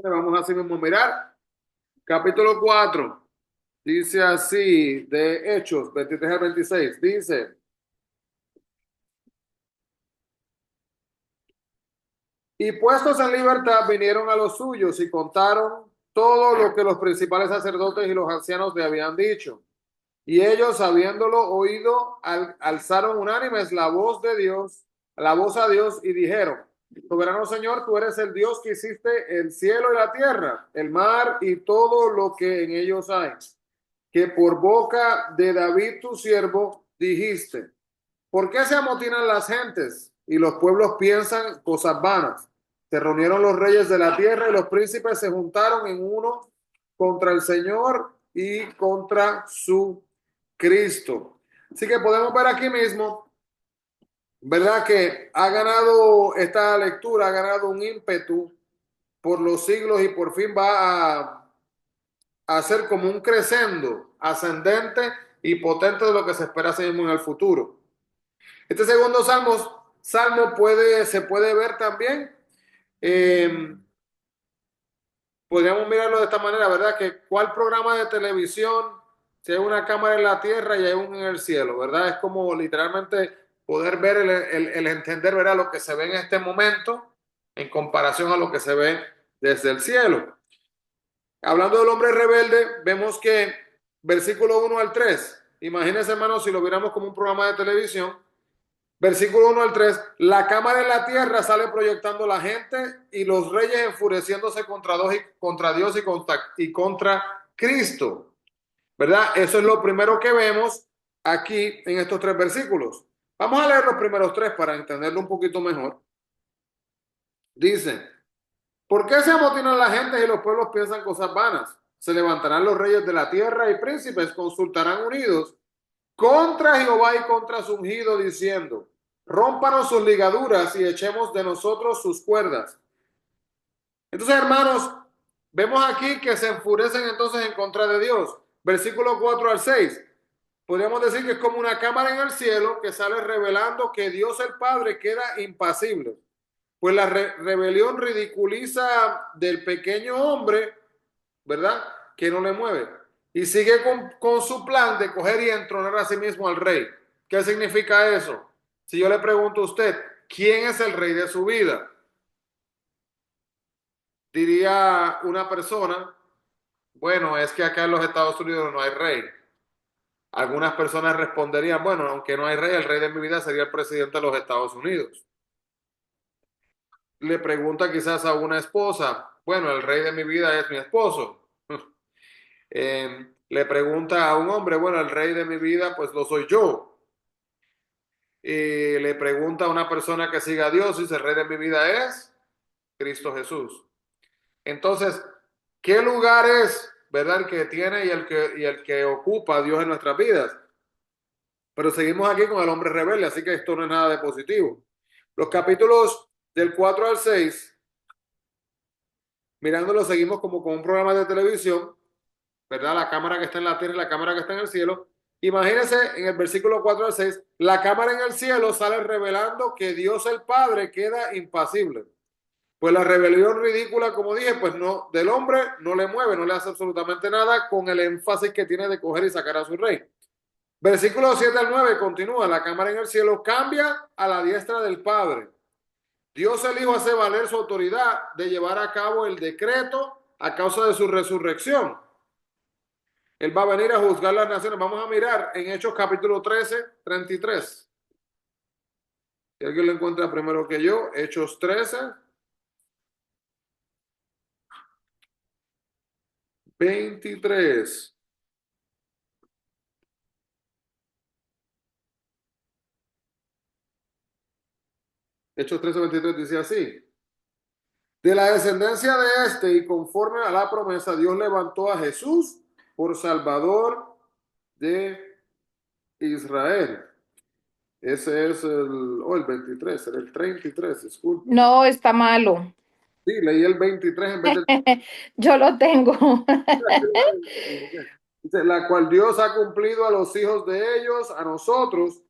Vamos así mismo a mirar. Capítulo 4. Dice así, de Hechos 23 al 26. Dice, y puestos en libertad vinieron a los suyos y contaron todo lo que los principales sacerdotes y los ancianos le habían dicho. Y ellos, habiéndolo oído, alzaron unánimes la voz de Dios, la voz a Dios, y dijeron, Soberano Señor, tú eres el Dios que hiciste el cielo y la tierra, el mar y todo lo que en ellos hay, que por boca de David tu siervo dijiste, ¿por qué se amotinan las gentes y los pueblos piensan cosas vanas? Se reunieron los reyes de la tierra y los príncipes se juntaron en uno contra el Señor y contra su Cristo. Así que podemos ver aquí mismo, ¿verdad? Que ha ganado esta lectura, ha ganado un ímpetu por los siglos y por fin va a ser como un crescendo ascendente y potente de lo que se espera así mismo en el futuro. Este segundo salmo se puede ver también. eh, Podríamos mirarlo de esta manera, ¿verdad? Que cuál programa de televisión, si hay una cámara en la tierra y hay uno en el cielo, ¿verdad? Es como literalmente poder ver el entender, ¿verdad? Lo que se ve en este momento en comparación a lo que se ve desde el cielo. Hablando del hombre rebelde, vemos que versículo 1 al 3, imagínense hermanos si lo viéramos como un programa de televisión, versículo 1 al 3, la cámara en la tierra sale proyectando la gente y los reyes enfureciéndose contra Dios y contra Cristo, ¿verdad? Eso es lo primero que vemos aquí en estos tres versículos. Vamos a leer los primeros tres para entenderlo un poquito mejor. Dice, ¿por qué se amotinan la gente y los pueblos piensan cosas vanas? Se levantarán los reyes de la tierra y príncipes consultarán unidos contra Jehová y contra su ungido, diciendo, rómpanos sus ligaduras y echemos de nosotros sus cuerdas. Entonces, hermanos, vemos aquí que se enfurecen entonces en contra de Dios. Versículo 4 al 6. Podríamos decir que es como una cámara en el cielo que sale revelando que Dios el Padre queda impasible. Pues la rebelión ridiculiza del pequeño hombre, ¿verdad? Que no le mueve. Y sigue con su plan de coger y entronar a sí mismo al rey. ¿Qué significa eso? Si yo le pregunto a usted, ¿quién es el rey de su vida? Diría una persona, bueno, es que acá en los Estados Unidos no hay rey. Algunas personas responderían, bueno, aunque no hay rey, el rey de mi vida sería el presidente de los Estados Unidos. Le pregunta quizás a una esposa, bueno, el rey de mi vida es mi esposo. Le pregunta a un hombre, bueno, el rey de mi vida, pues lo soy yo. Le pregunta a una persona que siga a Dios, y dice, el rey de mi vida es Cristo Jesús. Entonces, ¿qué lugar es, verdad, el que tiene y el que ocupa Dios en nuestras vidas? Pero seguimos aquí con el hombre rebelde, así que esto no es nada de positivo. Los capítulos del 4 al 6, mirándolo, seguimos como con un programa de televisión, ¿verdad? La cámara que está en la tierra y la cámara que está en el cielo. Imagínense en el versículo 4 al 6, la cámara en el cielo sale revelando que Dios el Padre queda impasible. Pues la rebelión ridícula, como dije, pues no, del hombre no le mueve, no le hace absolutamente nada con el énfasis que tiene de coger y sacar a su rey. Versículo 7 al 9 continúa, la cámara en el cielo cambia a la diestra del Padre. Dios el Hijo hace valer su autoridad de llevar a cabo el decreto a causa de su resurrección. Él va a venir a juzgar las naciones. Vamos a mirar en Hechos capítulo 13, 33. Si alguien lo encuentra primero que yo, Hechos 13, 23. Hechos 13, 23 dice así. De la descendencia de este y conforme a la promesa, Dios levantó a Jesús por Salvador de Israel. Ese es el 23, era el 33, disculpe. No, está malo. Sí, leí el 23 en vez del... Yo lo tengo. Dice, la cual Dios ha cumplido a los hijos de ellos, a nosotros,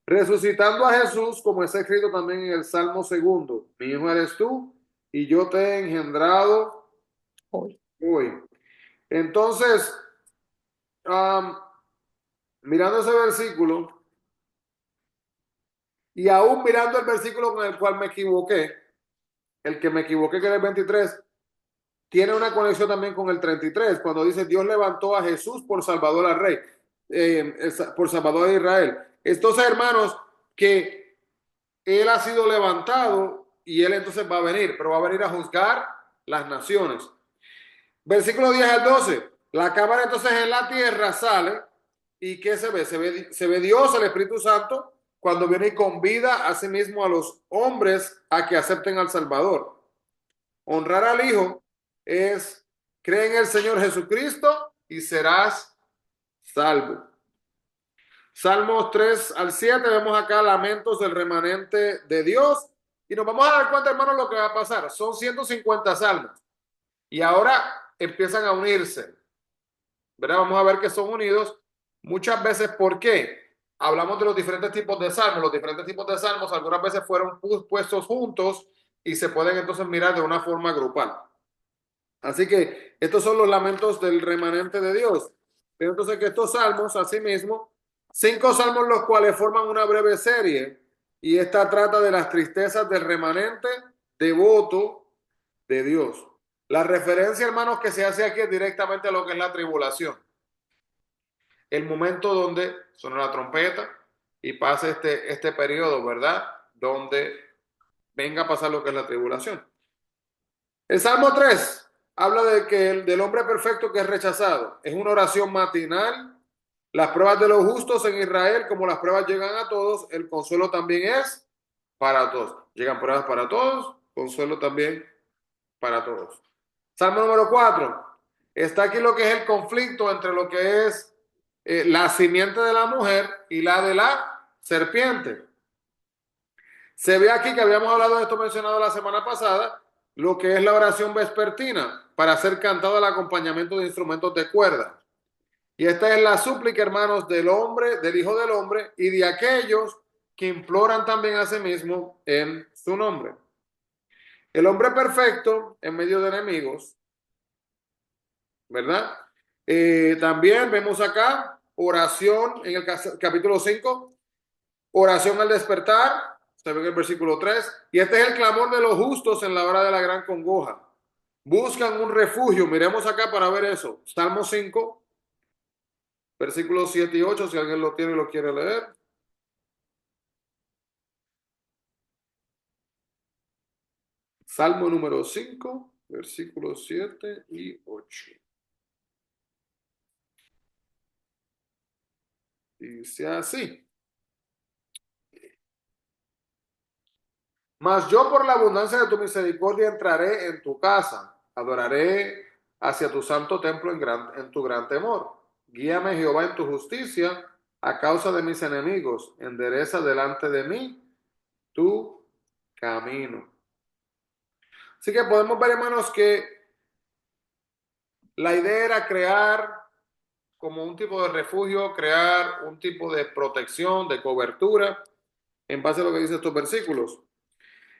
resucitando a Jesús, como está escrito también en el Salmo segundo. Mi hijo eres tú, y yo te he engendrado hoy. Uy. Entonces, am, mirando ese versículo y aún mirando el versículo con el cual me equivoqué, el que me equivoqué que era el 23, tiene una conexión también con el 33, cuando dice Dios levantó a Jesús por Salvador al Rey, por Salvador de Israel. Entonces, hermanos, que Él ha sido levantado y Él entonces va a venir, pero va a venir a juzgar las naciones. Versículo 10 al 12. La cámara entonces en la tierra sale y ¿qué se ve? Se ve Dios, el Espíritu Santo, cuando viene y convida a sí mismo a los hombres a que acepten al Salvador. Honrar al Hijo es cree en el Señor Jesucristo y serás salvo. Salmos 3 al 7 vemos acá lamentos del remanente de Dios y nos vamos a dar cuenta, hermanos, lo que va a pasar. Son 150 salmos y ahora empiezan a unirse, ¿verdad? Vamos a ver que son unidos muchas veces. ¿Por qué? Hablamos de los diferentes tipos de salmos. Los diferentes tipos de salmos algunas veces fueron puestos juntos y se pueden entonces mirar de una forma grupal. Así que estos son los lamentos del remanente de Dios. Pero entonces que estos salmos, asimismo, 5 salmos los cuales forman una breve serie y esta trata de las tristezas del remanente devoto de Dios. La referencia, hermanos, que se hace aquí es directamente a lo que es la tribulación. El momento donde suena la trompeta y pasa este periodo, ¿verdad? Donde venga a pasar lo que es la tribulación. El Salmo 3 habla de que del hombre perfecto que es rechazado. Es una oración matinal. Las pruebas de los justos en Israel, como las pruebas llegan a todos, el consuelo también es para todos. Llegan pruebas para todos, consuelo también para todos. Salmo número 4. Está aquí lo que es el conflicto entre lo que es la simiente de la mujer y la de la serpiente. Se ve aquí que habíamos hablado de esto mencionado la semana pasada, lo que es la oración vespertina para ser cantado al acompañamiento de instrumentos de cuerda. Y esta es la súplica, hermanos, del hombre, del Hijo del Hombre y de aquellos que imploran también a sí mismo en su nombre. El hombre perfecto en medio de enemigos, ¿verdad? También vemos acá oración en el capítulo 5, oración al despertar, se ve en el versículo 3, y este es el clamor de los justos en la hora de la gran congoja. Buscan un refugio, miremos acá para ver eso. Salmo 5, versículos 7 y 8, si alguien lo tiene y lo quiere leer. Salmo número 5, versículos 7 y 8. Dice así. Mas yo por la abundancia de tu misericordia entraré en tu casa, adoraré hacia tu santo templo en tu gran temor. Guíame, Jehová, en tu justicia a causa de mis enemigos. Endereza delante de mí tu camino. Así que podemos ver, hermanos, que la idea era crear como un tipo de refugio, crear un tipo de protección, de cobertura, en base a lo que dicen estos versículos.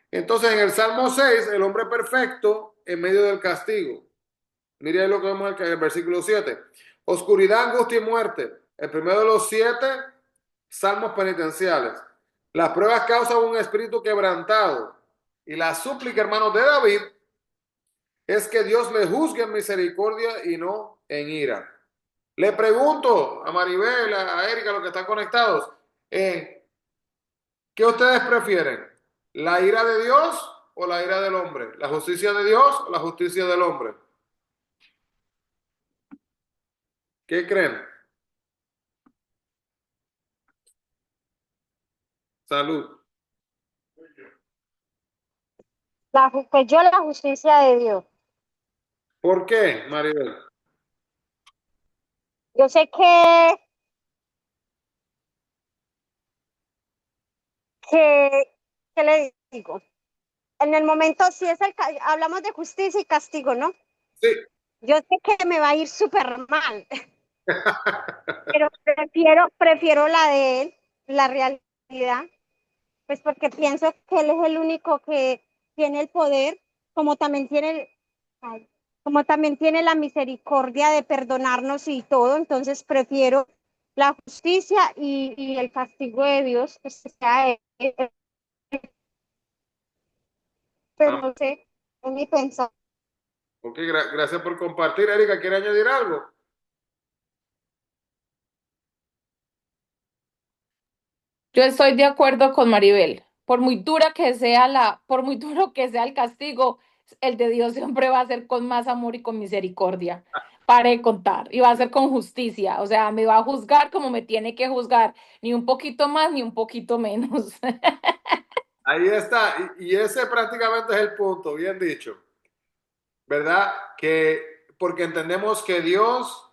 Entonces, en el Salmo 6, el hombre perfecto en medio del castigo. Mire ahí lo que vemos en el versículo 7. Oscuridad, angustia y muerte. El primero de los 7 salmos penitenciales. Las pruebas causan un espíritu quebrantado. Y la súplica, hermanos, de David es que Dios le juzgue en misericordia y no en ira. Le pregunto a Maribel, a Erika, los que están conectados, ¿qué ustedes prefieren? ¿La ira de Dios o la ira del hombre? ¿La justicia de Dios o la justicia del hombre? ¿Qué creen? Salud. Pues yo la justicia de Dios. ¿Por qué, Maribel? Yo sé que le digo, en el momento si es hablamos de justicia y castigo, ¿no? Sí. Yo sé que me va a ir súper mal, pero prefiero la de él, la realidad, pues porque pienso que él es el único que tiene el poder, como también tiene el... Ay. como también tiene la misericordia de perdonarnos y todo, entonces prefiero la justicia y el castigo de Dios, que sea pues Ah, no sé, es mi pensamiento. ok, gracias por compartir. Erika, ¿quiere añadir algo? Yo estoy de acuerdo con Maribel. Por muy duro que sea el castigo, el de Dios siempre va a ser con más amor y con misericordia. Pare de contar. Y va a ser con justicia. O sea, me va a juzgar como me tiene que juzgar. Ni un poquito más, ni un poquito menos. Ahí está, y ese prácticamente es el punto, bien dicho, ¿verdad? Que porque entendemos que Dios,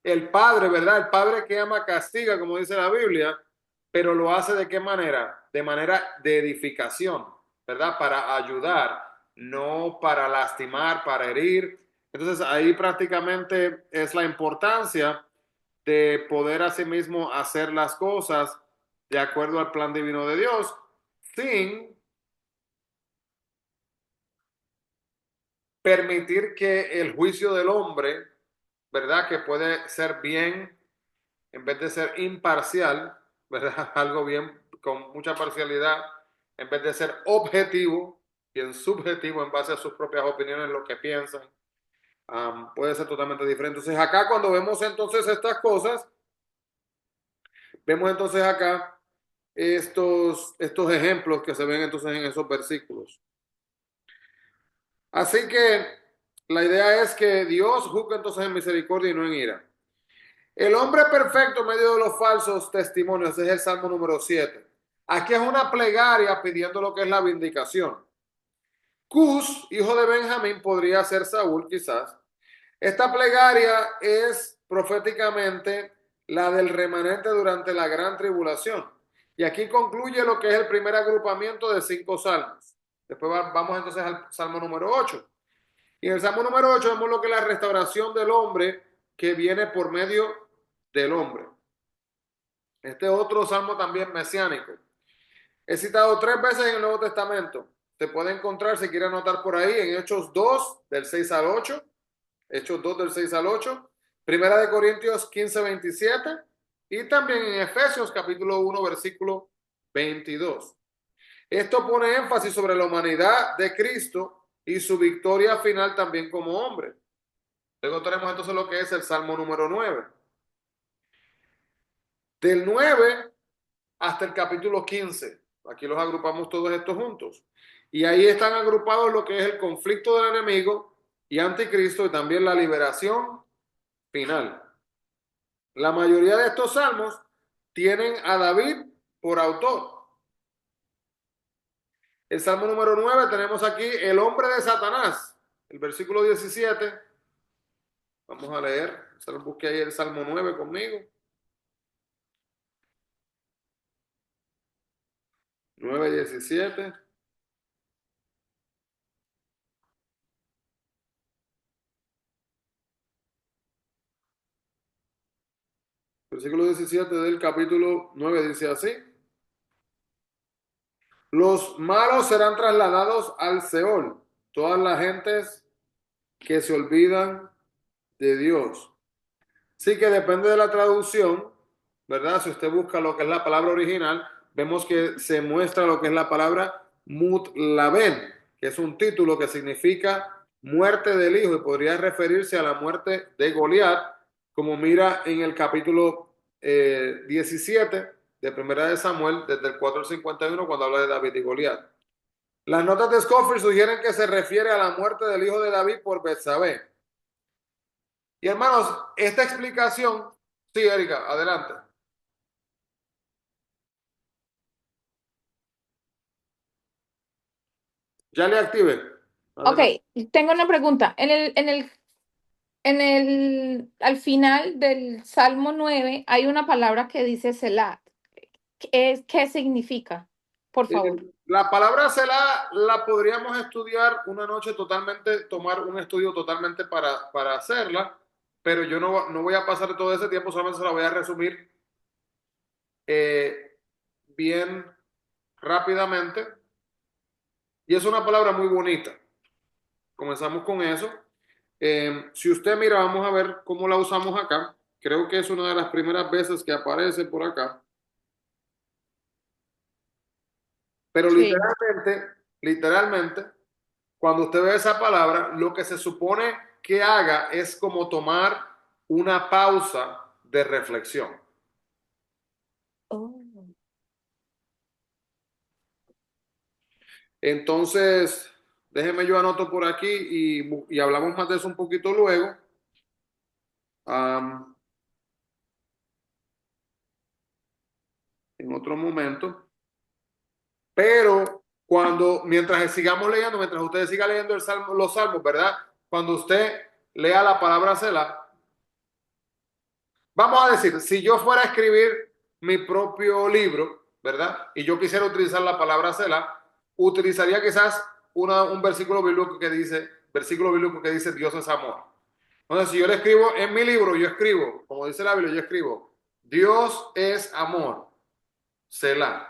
el Padre, ¿verdad? El Padre que ama castiga, como dice la Biblia, pero lo hace ¿de qué manera? De manera de edificación, ¿verdad? Para ayudar, no para lastimar, para herir. Entonces ahí prácticamente es la importancia de poder asimismo hacer las cosas de acuerdo al plan divino de Dios, sin permitir que el juicio del hombre, ¿verdad? Que puede ser bien, en vez de ser imparcial, ¿verdad? Algo bien con mucha parcialidad, en vez de ser objetivo, bien subjetivo en base a sus propias opiniones, lo que piensan, puede ser totalmente diferente. Entonces acá cuando vemos entonces estas cosas, vemos entonces acá estos ejemplos que se ven entonces en esos versículos. Así que la idea es que Dios juzga entonces en misericordia y no en ira. El hombre perfecto en medio de los falsos testimonios, ese es el Salmo número 7. Aquí es una plegaria pidiendo lo que es la vindicación. Cus, hijo de Benjamín, podría ser Saúl quizás. Esta plegaria es proféticamente la del remanente durante la gran tribulación. Y aquí concluye lo que es el primer agrupamiento de 5 salmos. Después vamos entonces al Salmo número 8. Y en el Salmo número 8 vemos lo que es la restauración del hombre que viene por medio del hombre. Este otro salmo también mesiánico. He citado 3 veces en el Nuevo Testamento. Se puede encontrar, si quiere anotar por ahí, en Hechos 2, del 6 al 8. Hechos 2, del 6 al 8. Primera de Corintios 15, 27. Y también en Efesios capítulo 1, versículo 22. Esto pone énfasis sobre la humanidad de Cristo y su victoria final también como hombre. Luego tenemos entonces lo que es el Salmo número 9. Del 9 hasta el capítulo 15. Aquí los agrupamos todos estos juntos. Y ahí están agrupados lo que es el conflicto del enemigo y anticristo y también la liberación final. La mayoría de estos salmos tienen a David por autor. El salmo número 9 tenemos aquí el hombre de Satanás, el versículo 17. Vamos a leer, busque ahí el salmo 9 conmigo. 9:17. Versículo 17 del capítulo 9 dice así: los malos serán trasladados al Seol, todas las gentes que se olvidan de Dios. Sí que depende de la traducción, ¿verdad? Si usted busca lo que es la palabra original, vemos que se muestra lo que es la palabra Mutlaben, que es un título que significa muerte del hijo y podría referirse a la muerte de Goliat, como mira en el capítulo 17 de Primera de Samuel, desde el 4 al 51, cuando habla de David y Goliat. Las notas de Scofield sugieren que se refiere a la muerte del hijo de David por Betsabé. Y hermanos, esta explicación, sí, Erika, adelante. Ya le active. Ok, Adelante. tengo una pregunta. Al final del Salmo 9 hay una palabra que dice Selah. ¿Qué significa? Por favor. La palabra Selah la podríamos estudiar una noche totalmente, tomar un estudio totalmente para hacerla, pero yo no voy a pasar todo ese tiempo, solamente se la voy a resumir eh, bien rápidamente. Y es una palabra muy bonita. Comenzamos con eso. Si usted mira, vamos a ver cómo la usamos acá. Creo que es una de las primeras veces que aparece por acá. Pero Sí. literalmente, cuando usted ve esa palabra, lo que se supone que haga es como tomar una pausa de reflexión. Oh. Entonces, déjeme yo anoto por aquí y hablamos más de eso un poquito luego. am, en otro momento. Pero mientras sigamos leyendo, mientras usted siga leyendo los salmos, ¿verdad? Cuando usted lea la palabra Selah, vamos a decir, si yo fuera a escribir mi propio libro, ¿verdad? Y yo quisiera utilizar la palabra Selah, utilizaría quizás un versículo bíblico que dice Dios es amor. Entonces, si yo le escribo en mi libro, yo escribo, como dice la Biblia, yo escribo, Dios es amor, Selah.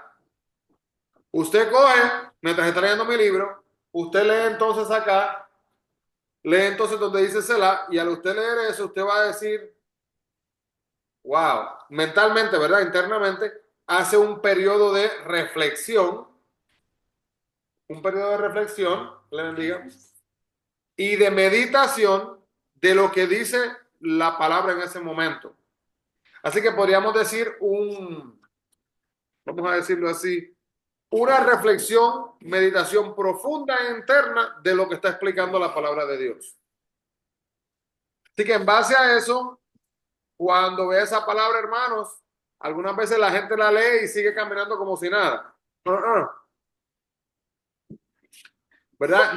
Usted coge, mientras está leyendo mi libro, usted lee entonces acá, lee entonces donde dice Selah, y al usted leer eso, usted va a decir, wow, mentalmente, ¿verdad? Internamente, hace un periodo de reflexión, le bendiga, y de meditación de lo que dice la palabra en ese momento. Así que podríamos decir vamos a decirlo así, una reflexión, meditación profunda e interna de lo que está explicando la palabra de Dios. Así que en base a eso, cuando ve esa palabra, hermanos, algunas veces la gente la lee y sigue caminando como si nada. ¿Verdad?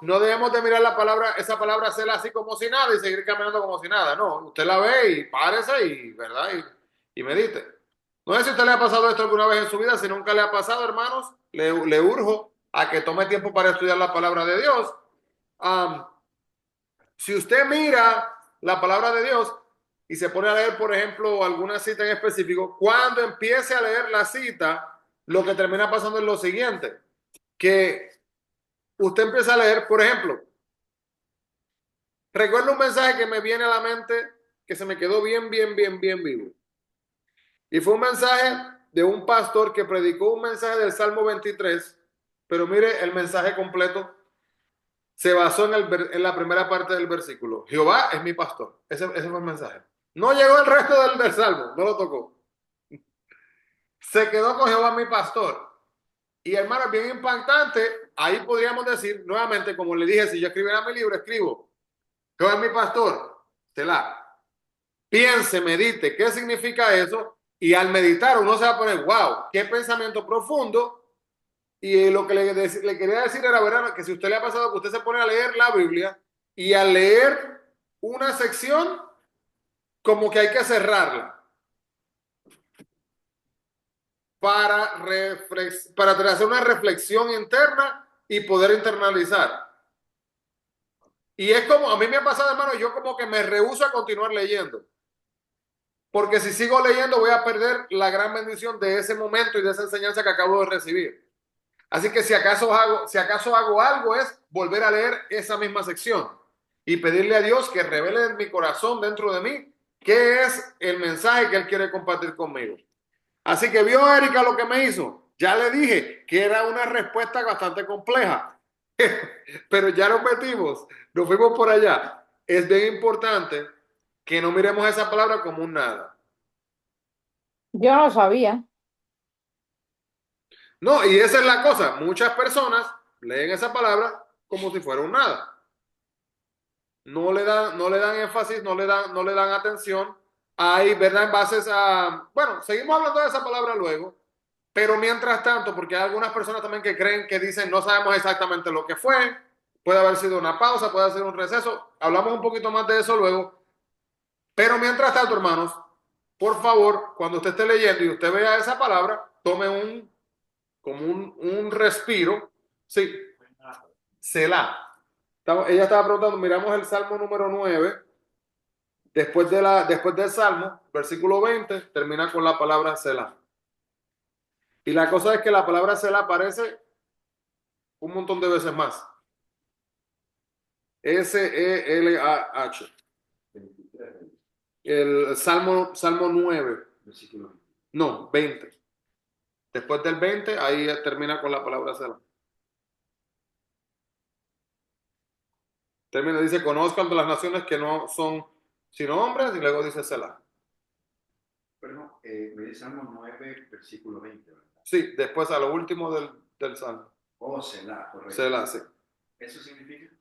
No debemos de mirar esa palabra, hacerla así como si nada y seguir caminando como si nada. No, usted la ve y párese ¿verdad? Y medite. No sé si a usted le ha pasado esto alguna vez en su vida. Si nunca le ha pasado, hermanos, le urjo a que tome tiempo para estudiar la palabra de Dios. Um, si usted mira la palabra de Dios y se pone a leer, por ejemplo, alguna cita en específico, cuando empiece a leer la cita, lo que termina pasando es lo siguiente, que usted empieza a leer, por ejemplo, recuerdo un mensaje que me viene a la mente que se me quedó bien vivo. Y fue un mensaje de un pastor que predicó un mensaje del Salmo 23, pero mire el mensaje completo. Se basó en la primera parte del versículo. Jehová es mi pastor. Ese fue el mensaje. No llegó el resto del salmo, no lo tocó. Se quedó con Jehová mi pastor. Y hermano, bien impactante, ahí podríamos decir nuevamente, como le dije, si yo escribiera mi libro, escribo, Jehová es mi pastor, Selah. Piense, medite, ¿qué significa eso? Y al meditar uno se va a poner, wow, qué pensamiento profundo. Y lo que le quería decir era, ¿verdad? Que si a usted le ha pasado que usted se pone a leer la Biblia y al leer una sección, como que hay que cerrarla para hacer una reflexión interna y poder internalizar. Y es como, a mí me ha pasado, hermano, yo como que me rehúso a continuar leyendo. Porque si sigo leyendo voy a perder la gran bendición de ese momento y de esa enseñanza que acabo de recibir. Así que si acaso hago algo es volver a leer esa misma sección y pedirle a Dios que revele en mi corazón dentro de mí qué es el mensaje que Él quiere compartir conmigo. Así que vio Erika lo que me hizo. Ya le dije que era una respuesta bastante compleja, pero ya nos fuimos por allá. Es bien importante que no miremos esa palabra como un nada. Yo no sabía. No, y esa es la cosa. Muchas personas leen esa palabra como si fuera un nada. No le dan énfasis, no le dan atención. Hay, ¿verdad? En bases a, bueno, seguimos hablando de esa palabra luego, pero mientras tanto, porque hay algunas personas también que creen que dicen no sabemos exactamente lo que fue, puede haber sido una pausa, puede haber sido un receso, hablamos un poquito más de eso luego, pero mientras tanto, hermanos, por favor, cuando usted esté leyendo y usted vea esa palabra, tome como un respiro, sí, Selah. Ella estaba preguntando, miramos el Salmo número 9. Después del Salmo, versículo 20, termina con la palabra Selah. Y la cosa es que la palabra Selah aparece un montón de veces más. S-E-L-A-H. El Salmo 9. Versículo 20. No, 20. Después del 20, ahí termina con la palabra Selah. Termina, dice, conozcan de las naciones que no son sino hombres, y luego dice Selah. Pero me dice Salmo 9, versículo 20, ¿verdad? Sí, después a lo último del Salmo. Oh, Selah, correcto. Selah, sí. ¿Eso significa?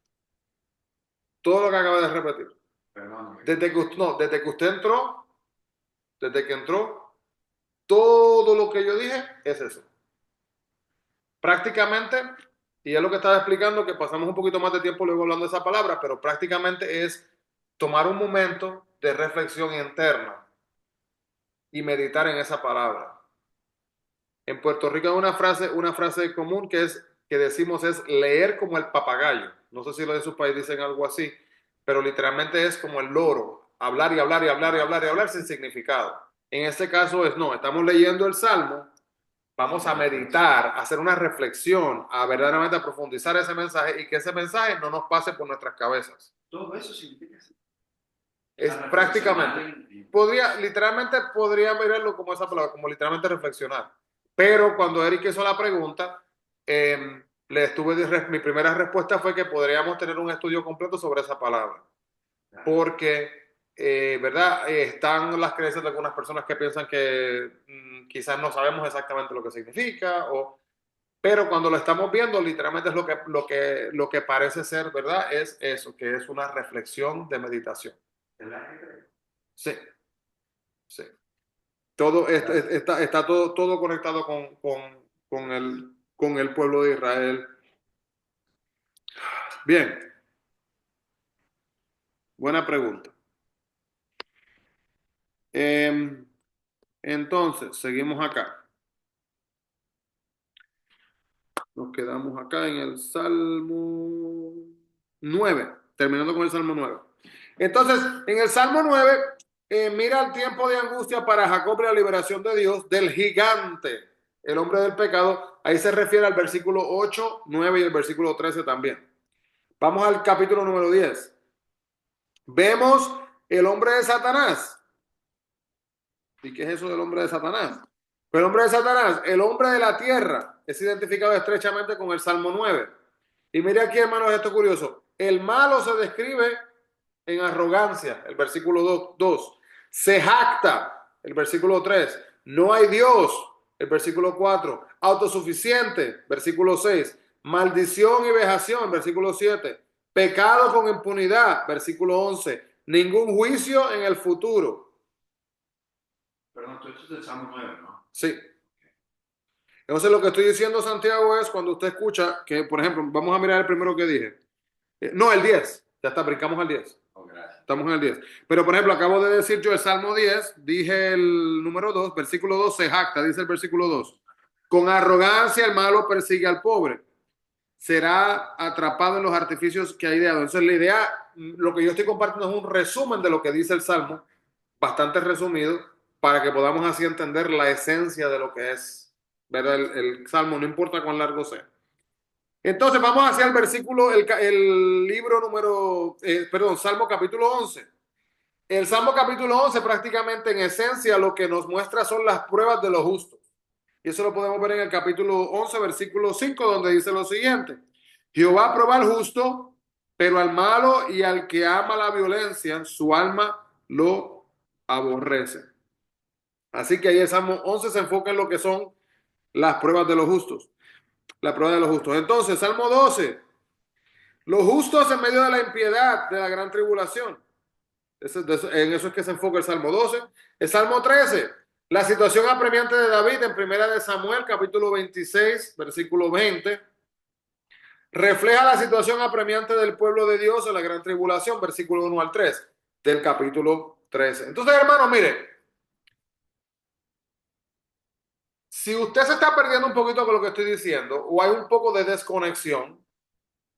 Todo lo que acaba de repetir. Perdón. Desde que usted entró, desde que entró, todo lo que yo dije es eso. Prácticamente, y es lo que estaba explicando, que pasamos un poquito más de tiempo luego hablando de esa palabra, pero prácticamente es tomar un momento de reflexión interna y meditar en esa palabra. En Puerto Rico hay una frase común que decimos es leer como el papagayo. No sé si los de sus países dicen algo así, pero literalmente es como el loro, hablar y hablar y hablar y hablar y hablar sin significado. En este caso no, estamos leyendo el Salmo, vamos a meditar, a hacer una reflexión, a verdaderamente profundizar ese mensaje y que ese mensaje no nos pase por nuestras cabezas. Todo eso significa eso. Es prácticamente, literalmente podría verlo como esa palabra, como literalmente reflexionar. Pero cuando Eric hizo la pregunta, mi primera respuesta fue que podríamos tener un estudio completo sobre esa palabra. Porque, ¿verdad? Están las creencias de algunas personas que piensan que quizás no sabemos exactamente lo que significa, pero cuando lo estamos viendo, literalmente es lo que parece ser, ¿verdad? Es eso, que es una reflexión de meditación. Sí, sí. Todo está todo conectado con el pueblo de Israel. Bien. Buena pregunta. Entonces, seguimos acá. Nos quedamos acá en el Salmo 9, terminando con el Salmo 9. Entonces, en el Salmo 9, mira el tiempo de angustia para Jacob y la liberación de Dios del gigante, el hombre del pecado. Ahí se refiere al versículo 8, 9 y el versículo 13 también. Vamos al capítulo número 10. Vemos el hombre de Satanás. ¿Y qué es eso del hombre de Satanás? Pues el hombre de Satanás, el hombre de la tierra, es identificado estrechamente con el Salmo 9. Y mire aquí, hermanos, esto curioso. El malo se describe en arrogancia, el versículo 2. Se jacta, el versículo 3. No hay Dios, el versículo 4. Autosuficiente, versículo 6. Maldición y vejación, versículo 7. Pecado con impunidad, versículo 11. Ningún juicio en el futuro. Perdón, esto es del Salmo 9, ¿no? Sí. Entonces lo que estoy diciendo, Santiago, es cuando usted escucha que, por ejemplo, vamos a mirar el primero que dije. No, el 10. Ya está, brincamos al 10. Oh, gracias. Estamos en el 10. Pero, por ejemplo, acabo de decir yo el Salmo 10, dije el número 2, versículo 2, se jacta, dice el versículo 2. Con arrogancia el malo persigue al pobre. Será atrapado en los artificios que ha ideado. Entonces, la idea, lo que yo estoy compartiendo es un resumen de lo que dice el Salmo, bastante resumido, para que podamos así entender la esencia de lo que es, ¿verdad? El Salmo, no importa cuán largo sea. Entonces vamos hacia el versículo, el libro número, Salmo capítulo 11. El Salmo capítulo 11 prácticamente en esencia lo que nos muestra son las pruebas de los justos. Y eso lo podemos ver en el capítulo 11, versículo 5, donde dice lo siguiente. Jehová prueba al justo, pero al malo y al que ama la violencia, su alma lo aborrece. Así que ahí el Salmo 11 se enfoca en lo que son las pruebas de los justos. La prueba de los justos. Entonces, Salmo 12. Los justos en medio de la impiedad, de la gran tribulación. En eso es que se enfoca el Salmo 12. El Salmo 13. La situación apremiante de David en Primera de Samuel, capítulo 26, versículo 20. Refleja la situación apremiante del pueblo de Dios en la gran tribulación, versículo 1 al 3, del capítulo 13. Entonces, hermano, mire. Si usted se está perdiendo un poquito con lo que estoy diciendo o hay un poco de desconexión,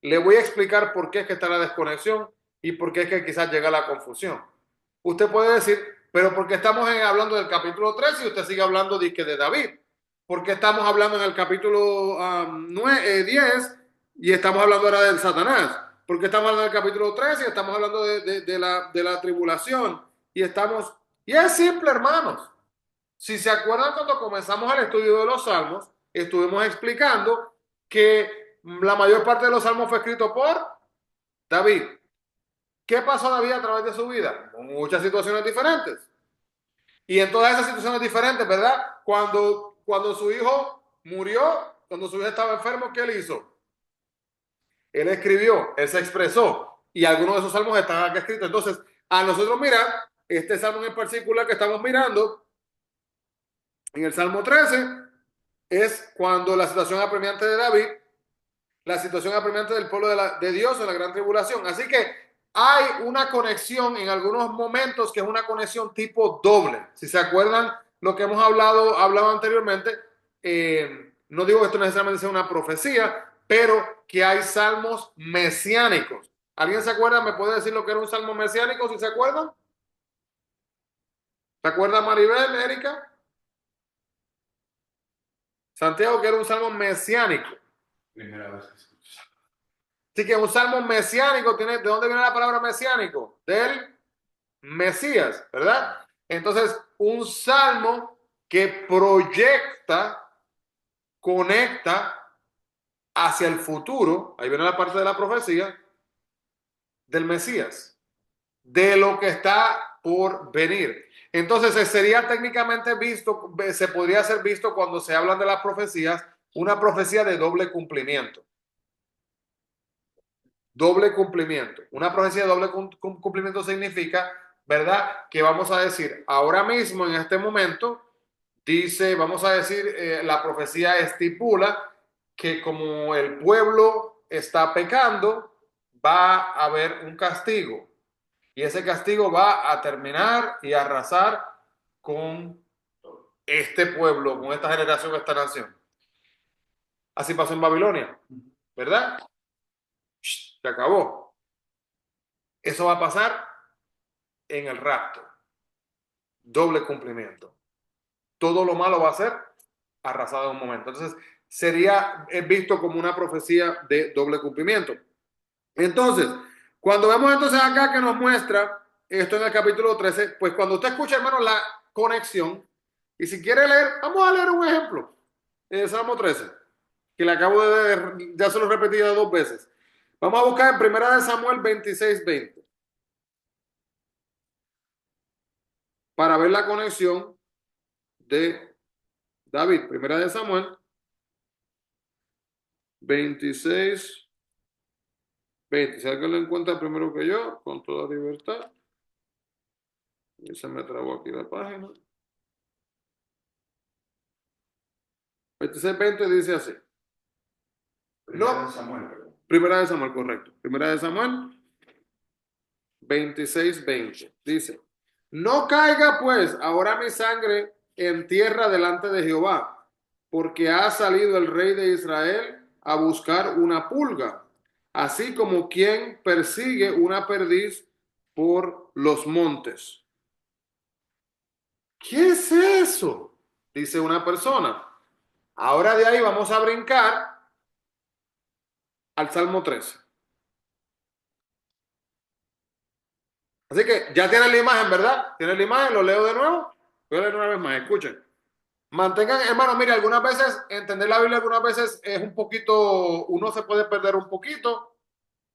le voy a explicar por qué es que está la desconexión y por qué es que quizás llega la confusión. Usted puede decir, pero ¿por qué estamos hablando del capítulo 3 y usted sigue hablando de David? ¿Por qué estamos hablando en el capítulo 10 y estamos hablando ahora de Satanás? porque estamos hablando del capítulo 13 y estamos hablando de la tribulación. Y es simple, hermanos. Si se acuerdan cuando comenzamos el estudio de los salmos, estuvimos explicando que la mayor parte de los salmos fue escrito por David. ¿Qué pasó David a través de su vida? Muchas situaciones diferentes. Y en todas esas situaciones diferentes, ¿verdad? Cuando su hijo murió, cuando su hijo estaba enfermo, ¿qué él hizo? Él escribió, él se expresó. Y algunos de esos salmos están acá escritos. Entonces, a nosotros mirar, este salmo en particular que estamos mirando, en el Salmo 13, es cuando la situación apremiante de David, la situación apremiante del pueblo de Dios en la gran tribulación. Así que hay una conexión en algunos momentos que es una conexión tipo doble. Si se acuerdan lo que hemos hablado anteriormente, no digo que esto necesariamente sea una profecía, pero que hay salmos mesiánicos. ¿Alguien se acuerda? ¿Me puede decir lo que era un salmo mesiánico si se acuerdan? ¿Se acuerda Maribel, Erika? Santiago, que era un salmo mesiánico. Primera vez que escucho. Así que un salmo mesiánico tiene, ¿de dónde viene la palabra mesiánico? Del Mesías, ¿verdad? Entonces, un salmo que proyecta, conecta hacia el futuro, ahí viene la parte de la profecía, del Mesías, de lo que está por venir. Entonces, sería técnicamente visto, se podría ser visto cuando se hablan de las profecías, una profecía de doble cumplimiento. Doble cumplimiento. Una profecía de doble cumplimiento significa, ¿verdad? Que vamos a decir, ahora mismo, en este momento, dice, vamos a decir, la profecía estipula que como el pueblo está pecando, va a haber un castigo. Y ese castigo va a terminar y arrasar con este pueblo, con esta generación, esta nación. Así pasó en Babilonia, ¿verdad? Se acabó. Eso va a pasar en el rapto. Doble cumplimiento. Todo lo malo va a ser arrasado en un momento. Entonces, sería visto como una profecía de doble cumplimiento. Entonces, cuando vemos entonces acá que nos muestra esto en el capítulo 13, pues cuando usted escucha, hermano, la conexión, y si quiere leer, vamos a leer un ejemplo. El Salmo 13, que le acabo ya se lo he repetido 2 veces. Vamos a buscar en 1 Samuel 26:20. Para ver la conexión de David. 1 Samuel 26:20. Si alguien lo encuentra primero que yo, con toda libertad. Y se me trabó aquí la página. 26:20 dice así. Primera de Samuel, perdón. 1 Samuel, correcto. 1 Samuel 26:20. Dice, no caiga pues ahora mi sangre en tierra delante de Jehová, porque ha salido el rey de Israel a buscar una pulga, así como quien persigue una perdiz por los montes. ¿Qué es eso? Dice una persona. Ahora de ahí vamos a brincar al Salmo 13. Así que ya tienen la imagen, ¿verdad? ¿Tienen la imagen? Lo leo de nuevo. Voy a leer una vez más, escuchen. Mantengan, hermano, mire, algunas veces entender la Biblia, algunas veces es un poquito, uno se puede perder un poquito,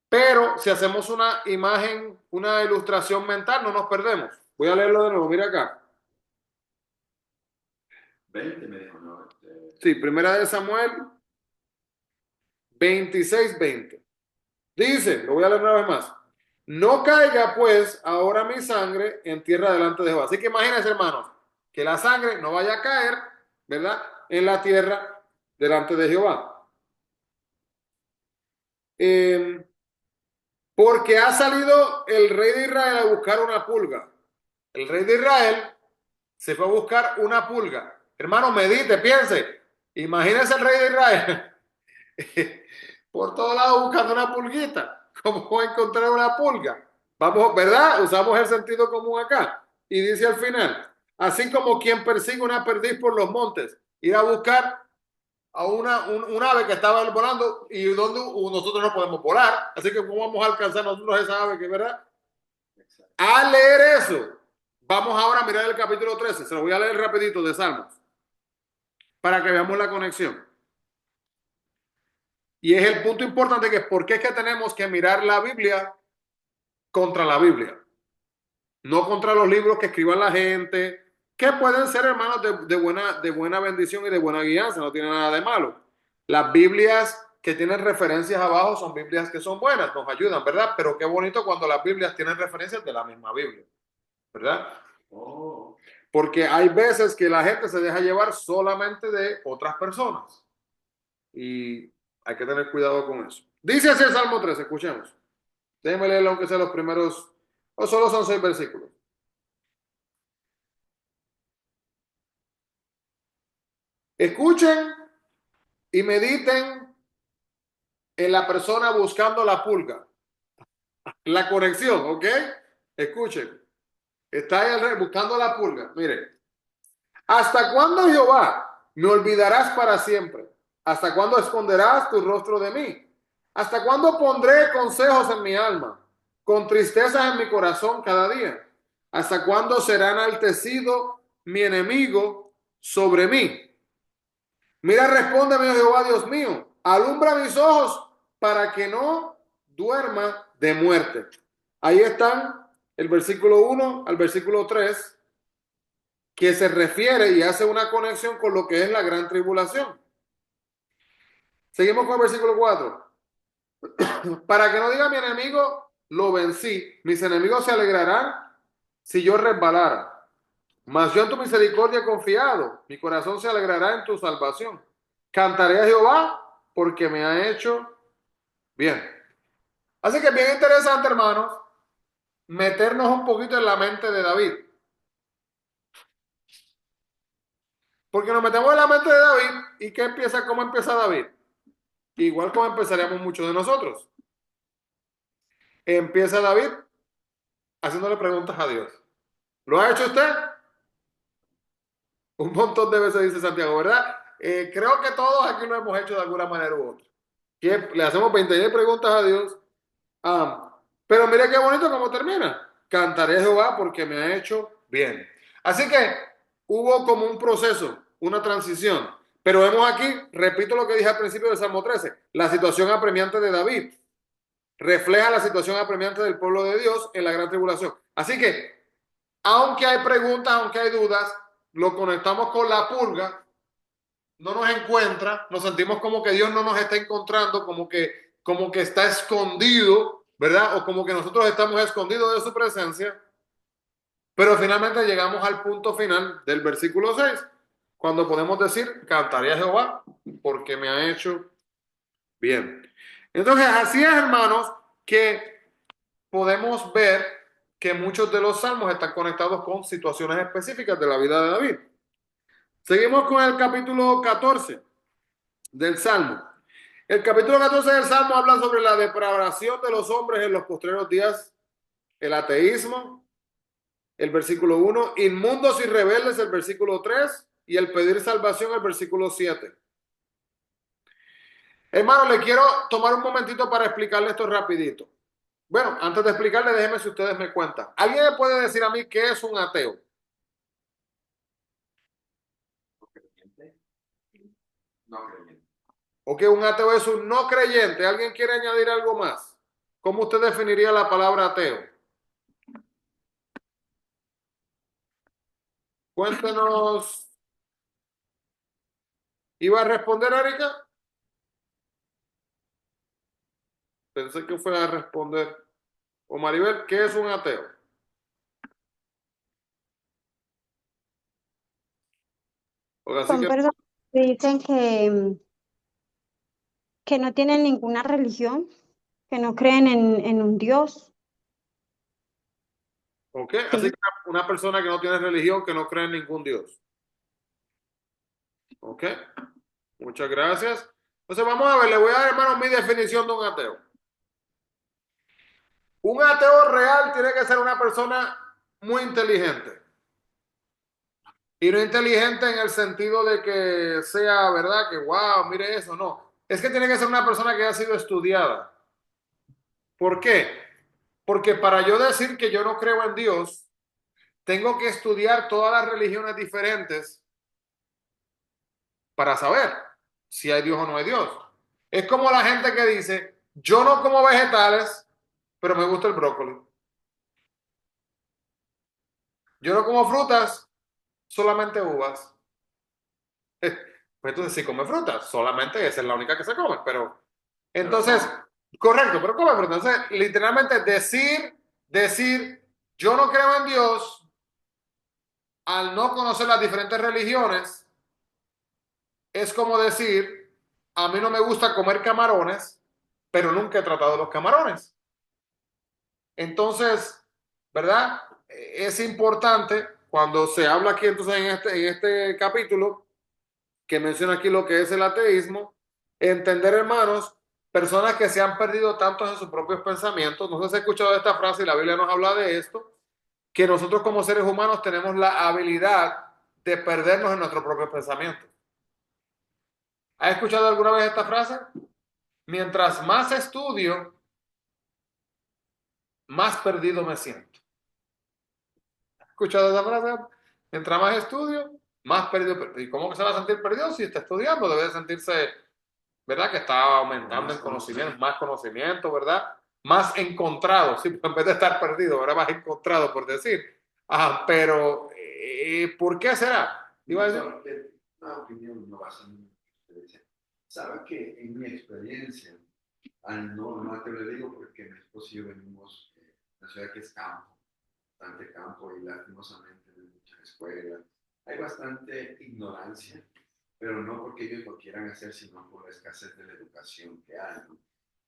pero si hacemos una imagen, una ilustración mental, no nos perdemos. Voy a leerlo de nuevo, mira acá. 20 me dijo, ¿no? Sí, 1 Samuel 26:20. Dice, lo voy a leer una vez más. No caiga pues ahora mi sangre en tierra delante de Jehová. Así que imagínense, hermanos, que la sangre no vaya a caer, ¿verdad? En la tierra delante de Jehová. Porque ha salido el rey de Israel a buscar una pulga. El rey de Israel se fue a buscar una pulga. Hermano, medite, piense. Imagínense el rey de Israel por todos lados buscando una pulguita. ¿Cómo va a encontrar una pulga? Vamos, ¿verdad? Usamos el sentido común acá. Y dice al final, así como quien persigue una perdiz por los montes, ir a buscar a un ave que estaba volando y donde nosotros no podemos volar. Así que ¿cómo vamos a alcanzar nosotros esa ave que verdad? Al leer eso, vamos ahora a mirar el capítulo 13. Se lo voy a leer rapidito de Salmos para que veamos la conexión. Y es el punto importante que por qué es que tenemos que mirar la Biblia contra la Biblia, no contra los libros que escriban la gente, que pueden ser hermanos de buena bendición y de buena guianza, no tiene nada de malo. Las Biblias que tienen referencias abajo son Biblias que son buenas, nos ayudan, ¿verdad? Pero qué bonito cuando las Biblias tienen referencias de la misma Biblia, ¿verdad? Oh. Porque hay veces que la gente se deja llevar solamente de otras personas y hay que tener cuidado con eso. Dice así el Salmo 13, escuchemos. Déjenme leerlo aunque sea los primeros, o solo son 6 versículos. Escuchen y mediten en la persona buscando la pulga. La conexión, ¿ok? Escuchen. Está ahí el rey buscando la pulga. Mire. ¿Hasta cuándo, Jehová, me olvidarás para siempre? ¿Hasta cuándo esconderás tu rostro de mí? ¿Hasta cuándo pondré consejos en mi alma, con tristezas en mi corazón cada día? ¿Hasta cuándo será enaltecido mi enemigo sobre mí? Mira, respóndeme, Jehová, Dios mío, alumbra mis ojos para que no duerma de muerte. Ahí están el versículo 1 al versículo 3, que se refiere y hace una conexión con lo que es la gran tribulación. Seguimos con el versículo 4. Para que no diga mi enemigo, lo vencí. Mis enemigos se alegrarán si yo resbalara. Mas yo en tu misericordia he confiado. Mi corazón se alegrará en tu salvación. Cantaré a Jehová porque me ha hecho bien. Así que es bien interesante, hermanos, meternos un poquito en la mente de David. Porque nos metemos en la mente de David y ¿qué empieza? ¿Cómo empieza David? Igual como empezaríamos muchos de nosotros. Empieza David haciéndole preguntas a Dios. ¿Lo ha hecho usted? Un montón de veces dice Santiago, ¿verdad? Creo que todos aquí lo hemos hecho de alguna manera u otra. Que le hacemos 26 preguntas a Dios. Pero mire qué bonito cómo termina. Cantaré a Jehová porque me ha hecho bien. Así que hubo como un proceso, una transición. Pero vemos aquí, repito lo que dije al principio del Salmo 13, la situación apremiante de David refleja la situación apremiante del pueblo de Dios en la gran tribulación. Así que, aunque hay preguntas, aunque hay dudas, lo conectamos con la pulga, no nos encuentra, nos sentimos como que Dios no nos está encontrando, como que está escondido, ¿verdad? O como que nosotros estamos escondidos de su presencia. Pero finalmente llegamos al punto final del versículo 6, cuando podemos decir, cantaré a Jehová porque me ha hecho bien. Entonces, así es, hermanos, que podemos ver que muchos de los salmos están conectados con situaciones específicas de la vida de David. Seguimos con el capítulo 14 del Salmo. El capítulo 14 del Salmo habla sobre la depravación de los hombres en los postreros días, el ateísmo, el versículo 1, inmundos y rebeldes, el versículo 3, y el pedir salvación, el versículo 7. Hermano, le quiero tomar un momentito para explicarle esto rapidito. Bueno, antes de explicarle, déjenme si ustedes me cuentan. ¿Alguien me puede decir a mí qué es un ateo? No creyente. ¿O que un ateo es un no creyente? ¿Alguien quiere añadir algo más? ¿Cómo usted definiría la palabra ateo? Cuéntenos. ¿Iba a responder, Erika? Pensé que fue a responder. O Maribel, ¿qué es un ateo? Así Son que, personas que dicen que no tienen ninguna religión, que no creen en un Dios. ¿ok? Así Sí. que una persona que no tiene religión, que no cree en ningún Dios. ¿Ok? Muchas gracias. Entonces vamos a ver, le voy a dar, hermano, mi definición de un ateo. Un ateo real tiene que ser una persona muy inteligente. Y no inteligente en el sentido de que sea, ¿verdad? Que, wow, mire eso, no. Es que tiene que ser una persona que haya sido estudiada. ¿Por qué? Porque para yo decir que yo no creo en Dios, tengo que estudiar todas las religiones diferentes para saber si hay Dios o no hay Dios. Es como la gente que dice, yo no como vegetales, pero me gusta el brócoli. Yo no como frutas, solamente uvas. Pues entonces si come frutas, solamente esa es la única que se come, pero entonces, correcto, pero come frutas. Entonces, literalmente decir, yo no creo en Dios al no conocer las diferentes religiones, es como decir, a mí no me gusta comer camarones, pero nunca he tratado los camarones. Entonces, ¿verdad? Es importante cuando se habla aquí entonces en este capítulo que menciona aquí lo que es el ateísmo, entender, hermanos, personas que se han perdido tanto en sus propios pensamientos. No sé si has escuchado esta frase y la Biblia nos habla de esto, que nosotros como seres humanos tenemos la habilidad de perdernos en nuestros propios pensamientos. ¿Has escuchado alguna vez esta frase? Mientras más estudio, más perdido me siento. ¿Has escuchado esa frase? Mientras más estudio, más perdido. ¿Y cómo que se va a sentir perdido si está estudiando? Debe de sentirse, ¿verdad? Que está aumentando el conocimiento, más conocimiento, ¿verdad? Más encontrado, ¿sí? En vez de estar perdido, ahora más encontrado, por decir. Pero, ¿por qué será? Iba a decir. Una opinión no basa en mi experiencia. Sabe que en mi experiencia, no te lo digo porque mi esposo y yo venimos de una ciudad que es campo, bastante campo y lastimosamente en muchas escuelas. Hay bastante ignorancia, pero no porque ellos lo quieran hacer, sino por la escasez de la educación que hay, ¿no?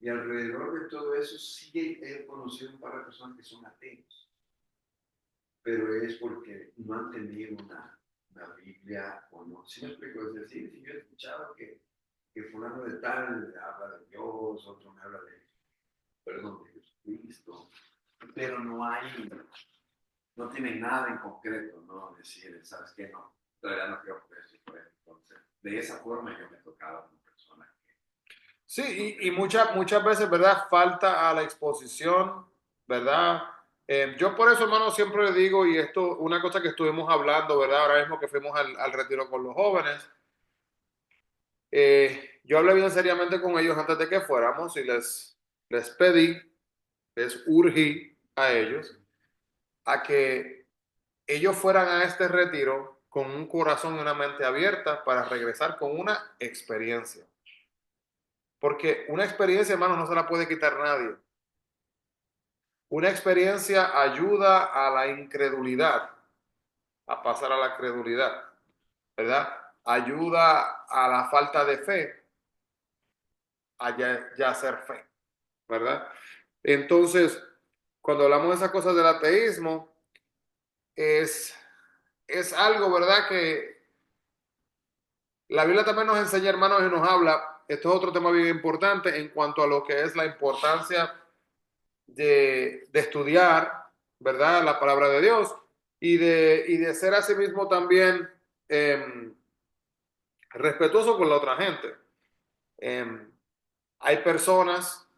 Y alrededor de todo eso sí he conocido un par de personas que son ateos, pero es porque no han tenido una Biblia o no. ¿Sí me explico? Es decir, si yo he escuchado que fulano de tal habla de Dios, otro me habla perdón, de Jesucristo, pero no tienen nada en concreto, ¿no? Decir, ¿sabes qué? No, todavía no creo por eso y por eso. Entonces, de esa forma yo me he tocado con personas que... Sí, y muchas veces, ¿verdad? Falta a la exposición, ¿verdad? Yo por eso, hermano, siempre le digo, y esto, una cosa que estuvimos hablando, ¿verdad? Ahora mismo que fuimos al retiro con los jóvenes, yo hablé bien seriamente con ellos antes de que fuéramos y les pedí, les urgí a ellos a que ellos fueran a este retiro con un corazón y una mente abierta para regresar con una experiencia. Porque una experiencia, hermano, no se la puede quitar nadie. Una experiencia ayuda a la incredulidad, a pasar a la credulidad, ¿verdad? Ayuda a la falta de fe, a ya ser fe, ¿verdad? Entonces, cuando hablamos de esas cosas del ateísmo, es, es algo, ¿verdad? Que la Biblia también nos enseña, hermanos, y nos habla, esto es otro tema bien importante en cuanto a lo que es la importancia de estudiar, ¿verdad? La palabra de Dios y de ser así mismo también respetuoso con la otra gente. Hay personas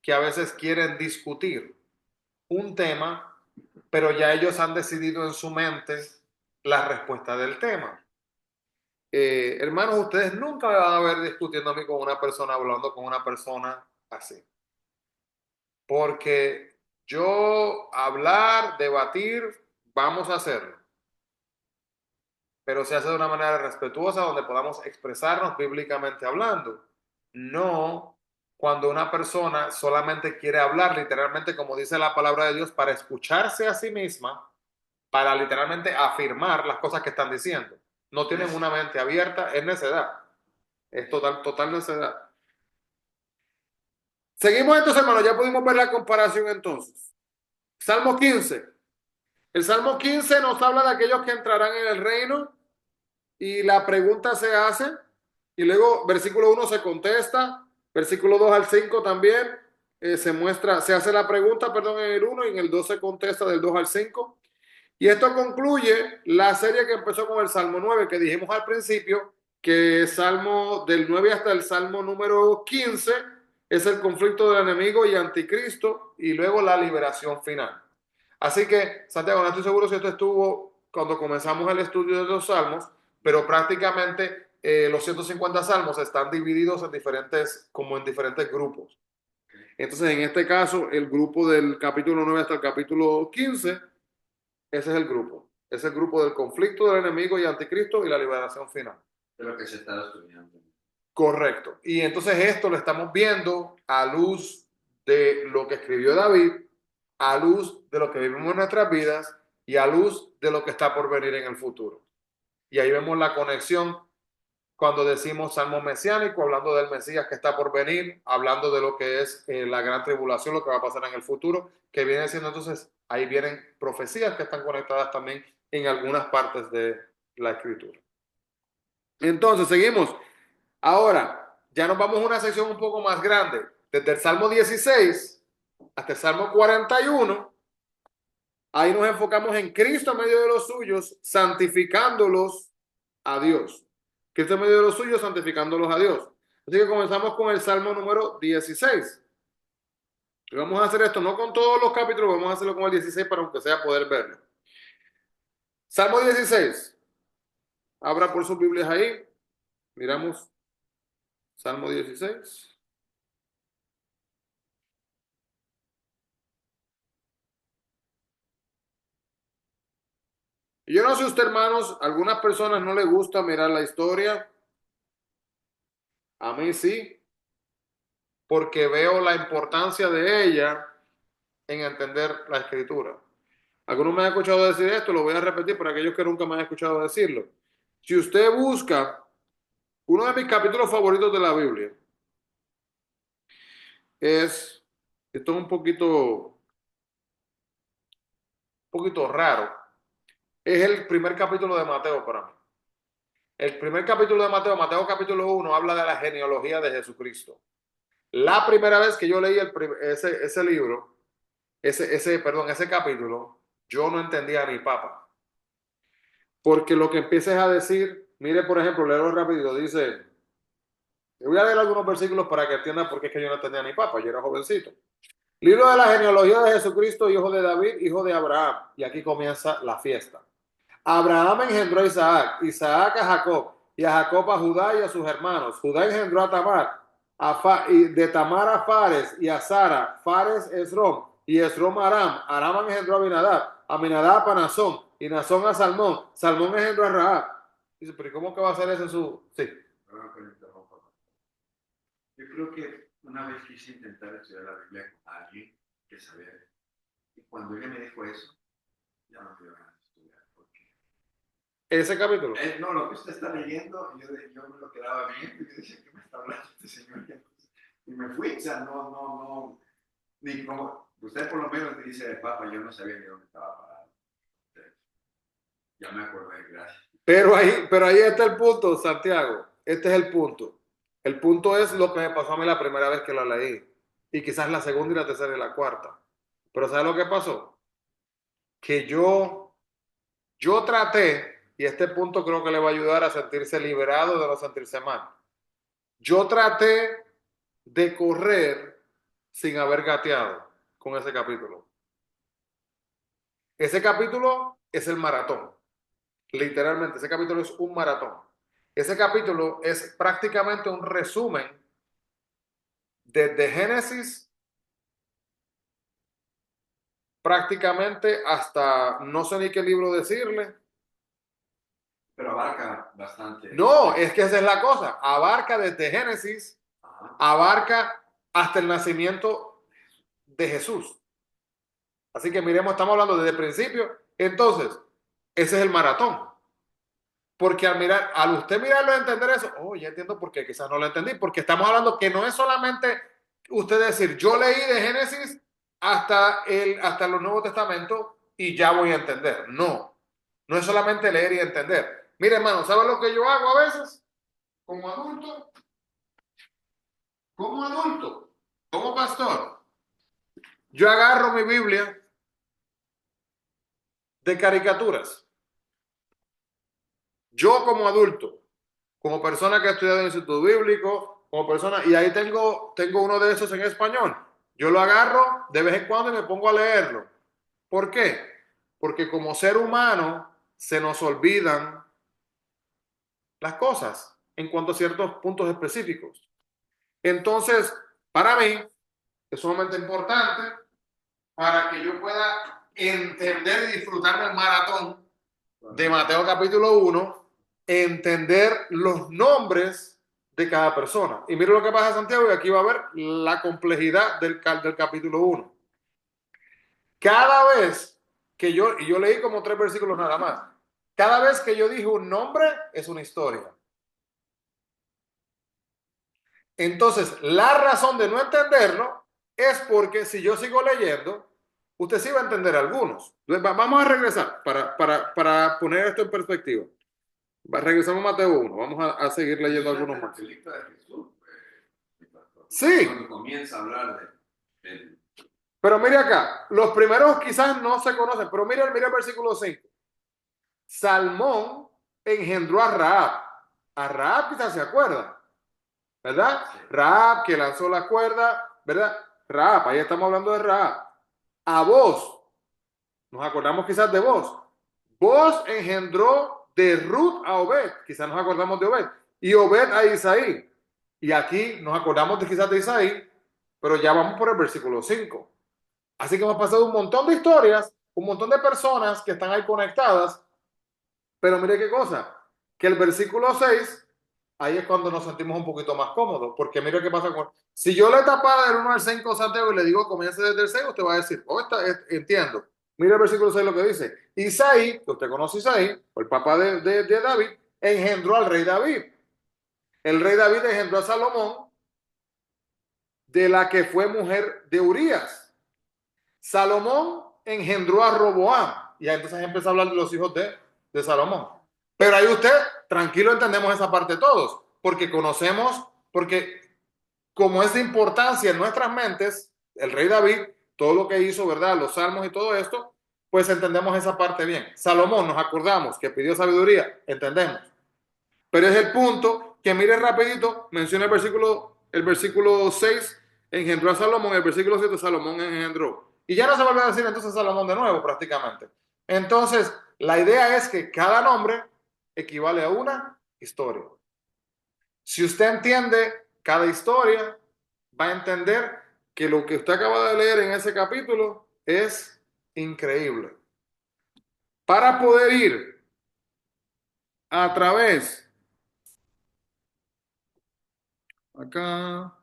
que a veces quieren discutir un tema, pero ya ellos han decidido en su mente la respuesta del tema. Hermanos, ustedes nunca me van a ver discutiendo a mí con una persona, hablando con una persona así. Porque yo hablar, debatir, vamos a hacerlo. Pero se hace de una manera respetuosa donde podamos expresarnos bíblicamente hablando. No cuando una persona solamente quiere hablar, literalmente como dice la palabra de Dios, para escucharse a sí misma, para literalmente afirmar las cosas que están diciendo. No tienen una mente abierta, es necedad. Es total necedad. Seguimos entonces, hermanos, ya pudimos ver la comparación entonces. Salmo 15. El Salmo 15 nos habla de aquellos que entrarán en el reino y la pregunta se hace y luego versículo 1 se contesta, versículo 2 al 5 también se hace la pregunta, perdón, en el 1 y en el 2 se contesta del 2 al 5. Y esto concluye la serie que empezó con el Salmo 9, que dijimos al principio, que Salmo del 9 hasta el Salmo número 15 es el conflicto del enemigo y anticristo, y luego la liberación final. Así que, Santiago, no estoy seguro si esto estuvo cuando comenzamos el estudio de los salmos, pero prácticamente los 150 salmos están divididos en como en diferentes grupos. Entonces, en este caso, el grupo del capítulo 9 hasta el capítulo 15, ese es el grupo. Es el grupo del conflicto del enemigo y anticristo y la liberación final. De lo que se está estudiando. Correcto. Y entonces esto lo estamos viendo a luz de lo que escribió David, a luz de lo que vivimos en nuestras vidas y a luz de lo que está por venir en el futuro. Y ahí vemos la conexión cuando decimos salmo mesiánico, hablando del Mesías que está por venir, hablando de lo que es la gran tribulación, lo que va a pasar en el futuro, que viene siendo entonces, ahí vienen profecías que están conectadas también en algunas partes de la escritura. Entonces, seguimos. Ahora, ya nos vamos a una sección un poco más grande. Desde el Salmo 16 hasta el Salmo 41, ahí nos enfocamos en Cristo en medio de los suyos, santificándolos a Dios. Cristo en medio de los suyos, santificándolos a Dios. Así que comenzamos con el Salmo número 16. Y vamos a hacer esto no con todos los capítulos, vamos a hacerlo con el 16 para aunque sea poder verlo. Salmo 16. Abra por sus Biblias ahí. Miramos Salmo 16. Y yo no sé usted, hermanos, a algunas personas no les gusta mirar la historia. A mí sí, porque veo la importancia de ella en entender la escritura. Algunos me han escuchado decir esto, lo voy a repetir para aquellos que nunca me han escuchado decirlo. Si usted busca uno de mis capítulos favoritos de la Biblia, esto es un poquito raro, es el primer capítulo de Mateo para mí. El primer capítulo de Mateo, Mateo capítulo 1, habla de la genealogía de Jesucristo. La primera vez que yo leí ese libro, ese capítulo, yo no entendía ni papa. Porque lo que empieces a decir, mire, por ejemplo, léelo rápido, dice, voy a leer algunos versículos para que entienda por qué es que yo no entendía ni papa, yo era jovencito. Libro de la genealogía de Jesucristo, hijo de David, hijo de Abraham. Y aquí comienza la fiesta. Abraham engendró a Isaac, Isaac a Jacob, y a Jacob a Judá y a sus hermanos. Judá engendró a Tamar, y de Tamar a Fares y a Sara. Fares Esrom, y Esrom a Aram. Aram engendró a Aminadab, Aminadab a Nazón, y Nazón a Salmón. Salmón engendró a Rahab. Dice, pero ¿cómo que va a ser eso en su...? Sí. Yo creo que una vez quise intentar estudiar la Biblia con alguien que sabía, y cuando ella me dijo eso, ya no quiero ganas de estudiar. Porque Ese capítulo. no, lo que usted está leyendo, yo me lo quedaba viendo y yo decía, ¿qué me está hablando este señor? Y me fui, o sea, no, ni como, usted por lo menos dice, papá, yo no sabía ni dónde estaba parado. Ya me acordé, gracias. Pero ahí está el punto, Santiago. Este es el punto. El punto es lo que me pasó a mí la primera vez que la leí. Y quizás la segunda y la tercera y la cuarta. Pero ¿sabes lo que pasó? Que yo traté, y este punto creo que le va a ayudar a sentirse liberado de no sentirse mal. Yo traté de correr sin haber gateado con ese capítulo. Ese capítulo es el maratón. Literalmente, ese capítulo es un maratón. Ese capítulo es prácticamente un resumen desde Génesis prácticamente hasta no sé ni qué libro decirle. Pero abarca bastante. No, es que esa es la cosa. Abarca desde Génesis, abarca hasta el nacimiento de Jesús. Así que miremos, estamos hablando desde el principio. Entonces, ese es el maratón. Porque al usted mirarlo y entender eso, oh, ya entiendo por qué, quizás no lo entendí, porque estamos hablando que no es solamente usted decir, yo leí de Génesis hasta los Nuevos Testamentos y ya voy a entender. No, no es solamente leer y entender. Mire, hermano, ¿sabe lo que yo hago a veces? Como adulto, como pastor. Yo agarro mi Biblia, de caricaturas. Yo como adulto, como persona que ha estudiado en el Instituto Bíblico, como persona, y ahí tengo uno de esos en español. Yo lo agarro de vez en cuando y me pongo a leerlo. ¿Por qué? Porque como ser humano se nos olvidan las cosas en cuanto a ciertos puntos específicos. Entonces, para mí, es sumamente importante para que yo pueda entender y disfrutar del maratón de Mateo capítulo 1, entender los nombres de cada persona. Y mire lo que pasa, Santiago, y aquí va a ver la complejidad del capítulo 1. Cada vez que y yo leí como 3 versículos nada más, cada vez que yo dije un nombre, es una historia. Entonces, la razón de no entenderlo es porque si yo sigo leyendo, usted sí va a entender algunos. Vamos a regresar para poner esto en perspectiva. Regresamos a Mateo 1. Vamos a seguir leyendo algunos más. Sí. Cuando comienza a hablar de Pero mire acá, los primeros quizás no se conocen, pero mire el versículo 5. Salmón engendró a Rahab. A Rahab quizás se acuerda, ¿verdad? Sí. Rahab que lanzó la cuerda, ¿verdad? Rahab, ahí estamos hablando de Rahab. A Boz, nos acordamos quizás de Boz. Boz engendró de Ruth a Obed, quizás nos acordamos de Obed. Y Obed a Isaí. Y aquí nos acordamos quizás de Isaí, pero ya vamos por el versículo 5. Así que hemos pasado un montón de historias, un montón de personas que están ahí conectadas. Pero mire qué cosa, que el versículo 6, ahí es cuando nos sentimos un poquito más cómodos, porque mire qué pasa con... Si yo le tapara del 1 al 5 Santiago y le digo comience desde el 6, usted va a decir, entiendo. Mire el versículo 6 lo que dice. Isaí, que usted conoce Isaí, el papá de David, engendró al rey David. El rey David engendró a Salomón, de la que fue mujer de Urías. Salomón engendró a Roboam. Y entonces empieza a hablar de los hijos de Salomón. Pero ahí usted, tranquilo, entendemos esa parte todos, porque conocemos, porque como es de importancia en nuestras mentes, el rey David, todo lo que hizo, ¿verdad? Los salmos y todo esto, pues entendemos esa parte bien. Salomón, nos acordamos que pidió sabiduría, entendemos. Pero es el punto que mire rapidito, menciona el versículo 6, engendró a Salomón, el versículo 7, Salomón engendró. Y ya no se vuelve a decir entonces Salomón de nuevo prácticamente. Entonces, la idea es que cada nombre equivale a una historia. Si usted entiende cada historia, va a entender que lo que usted acaba de leer en ese capítulo es increíble. Para poder ir a través, acá,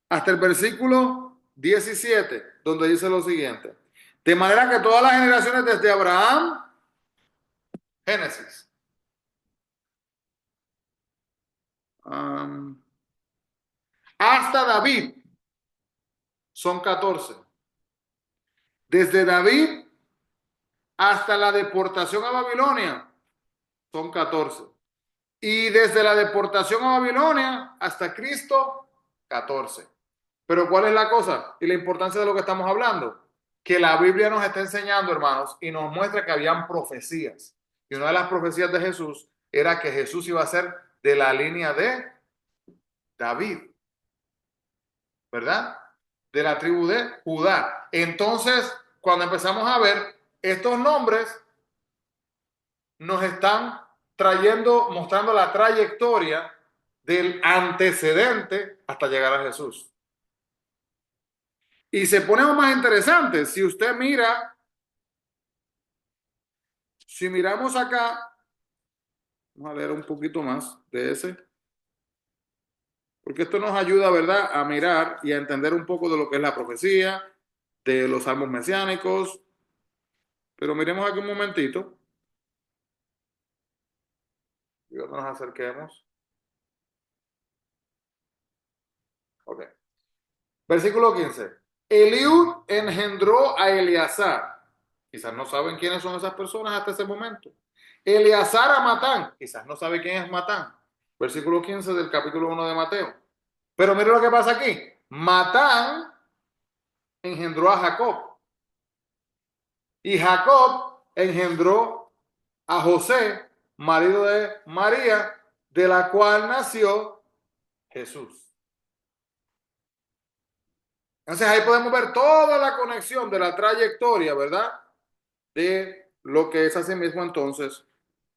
hasta el versículo 17, donde dice lo siguiente. De manera que todas las generaciones desde Abraham, Génesis, hasta David, son 14. Desde David hasta la deportación a Babilonia, son 14. Y desde la deportación a Babilonia hasta Cristo, 14. Pero ¿cuál es la cosa y la importancia de lo que estamos hablando? Que la Biblia nos está enseñando, hermanos, y nos muestra que habían profecías. Y una de las profecías de Jesús era que Jesús iba a ser de la línea de David, ¿verdad? De la tribu de Judá. Entonces, cuando empezamos a ver estos nombres, nos están trayendo, mostrando la trayectoria del antecedente hasta llegar a Jesús. Y se pone aún más interesante. Si usted mira, si miramos acá, vamos a leer un poquito más de ese, porque esto nos ayuda, ¿verdad?, a mirar y a entender un poco de lo que es la profecía, de los salmos mesiánicos. Pero miremos aquí un momentito. Y cuando nos acerquemos. Ok. Versículo 15. Eliud engendró a Eleazar. Quizás no saben quiénes son esas personas hasta ese momento. Eleazar a Matán. Quizás no sabe quién es Matán. Versículo 15 del capítulo 1 de Mateo. Pero mire lo que pasa aquí. Matán engendró a Jacob. Y Jacob engendró a José, marido de María, de la cual nació Jesús. Entonces ahí podemos ver toda la conexión de la trayectoria, ¿verdad? De lo que es asimismo entonces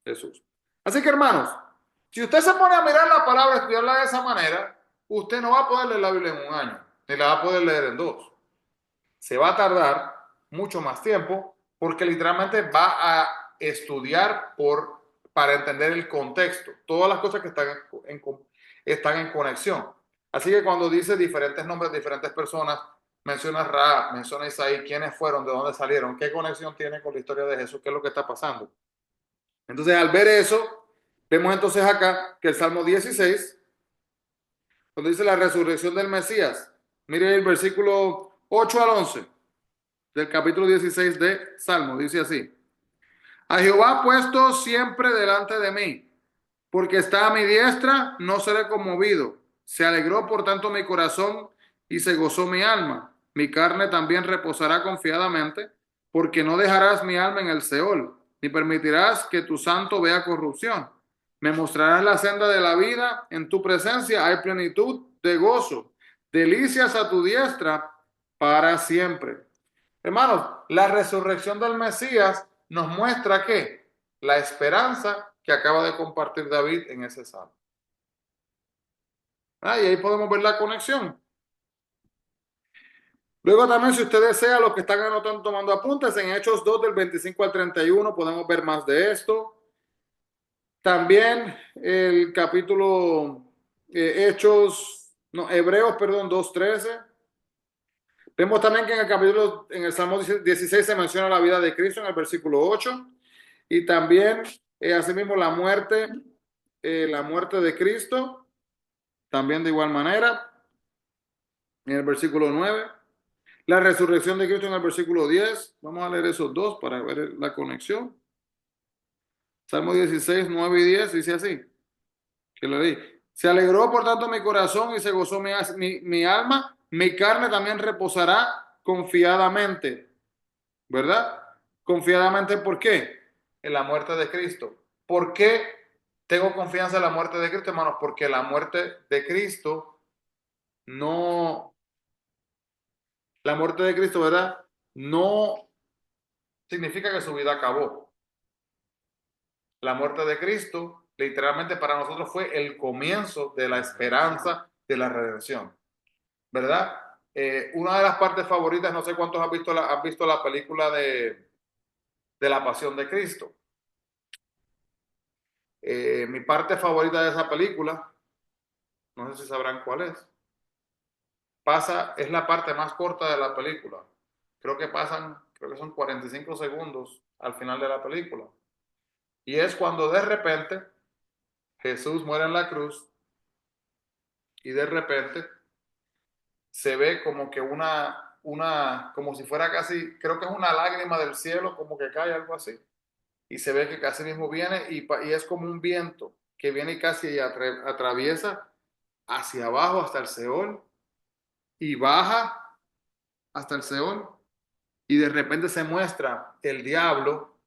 Jesús. Así que hermanos, si usted se pone a mirar la palabra, estudiarla de esa manera, usted no va a poder leer la Biblia en un año, ni la va a poder leer en dos. Se va a tardar mucho más tiempo porque literalmente va a estudiar para entender el contexto, todas las cosas que están en conexión. Así que cuando dice diferentes nombres de diferentes personas, menciona Ra, menciona Isaí, quiénes fueron, de dónde salieron, qué conexión tiene con la historia de Jesús, qué es lo que está pasando. Entonces, al ver eso, vemos entonces acá que el Salmo 16, cuando dice la resurrección del Mesías, mire el versículo 8 al 11 del capítulo 16 de Salmo, dice así: a Jehová puesto siempre delante de mí, porque está a mi diestra, no seré conmovido. Se alegró por tanto mi corazón y se gozó mi alma. Mi carne también reposará confiadamente, porque no dejarás mi alma en el Seol, ni permitirás que tu santo vea corrupción. Me mostrarás la senda de la vida, en tu presencia hay plenitud de gozo, delicias a tu diestra para siempre. Hermanos, la resurrección del Mesías nos muestra que la esperanza que acaba de compartir David en ese salmo. Y ahí podemos ver la conexión. Luego también, si usted desea, los que están anotando, tomando apuntes, en Hechos 2 del 25 al 31 podemos ver más de esto. También el capítulo Hebreos, perdón, 2:13. Vemos también que en el Salmo 16 se menciona la vida de Cristo en el versículo 8 y también asimismo la muerte de Cristo, también de igual manera en el versículo 9, la resurrección de Cristo en el versículo 10. Vamos a leer esos dos para ver la conexión. Salmo 16, 9 y 10 dice así, que lo leí. Se alegró por tanto mi corazón y se gozó mi alma, mi carne también reposará confiadamente, ¿verdad? Confiadamente, ¿por qué? En la muerte de Cristo. ¿Por qué tengo confianza en la muerte de Cristo, hermanos? Porque la muerte de Cristo la muerte de Cristo, ¿verdad? No significa que su vida acabó. La muerte de Cristo, literalmente para nosotros fue el comienzo de la esperanza de la redención, ¿verdad? Una de las partes favoritas, no sé cuántos han visto la película de la Pasión de Cristo. Mi parte favorita de esa película, no sé si sabrán cuál es, es la parte más corta de la película. Creo que son 45 segundos al final de la película. Y es cuando de repente Jesús muere en la cruz y de repente se ve como que como si fuera casi, creo que es una lágrima del cielo, como que cae algo así. Y se ve que casi mismo viene y es como un viento que viene y casi atraviesa hacia abajo hasta el Seol y baja hasta el Seol y de repente se muestra el diablo,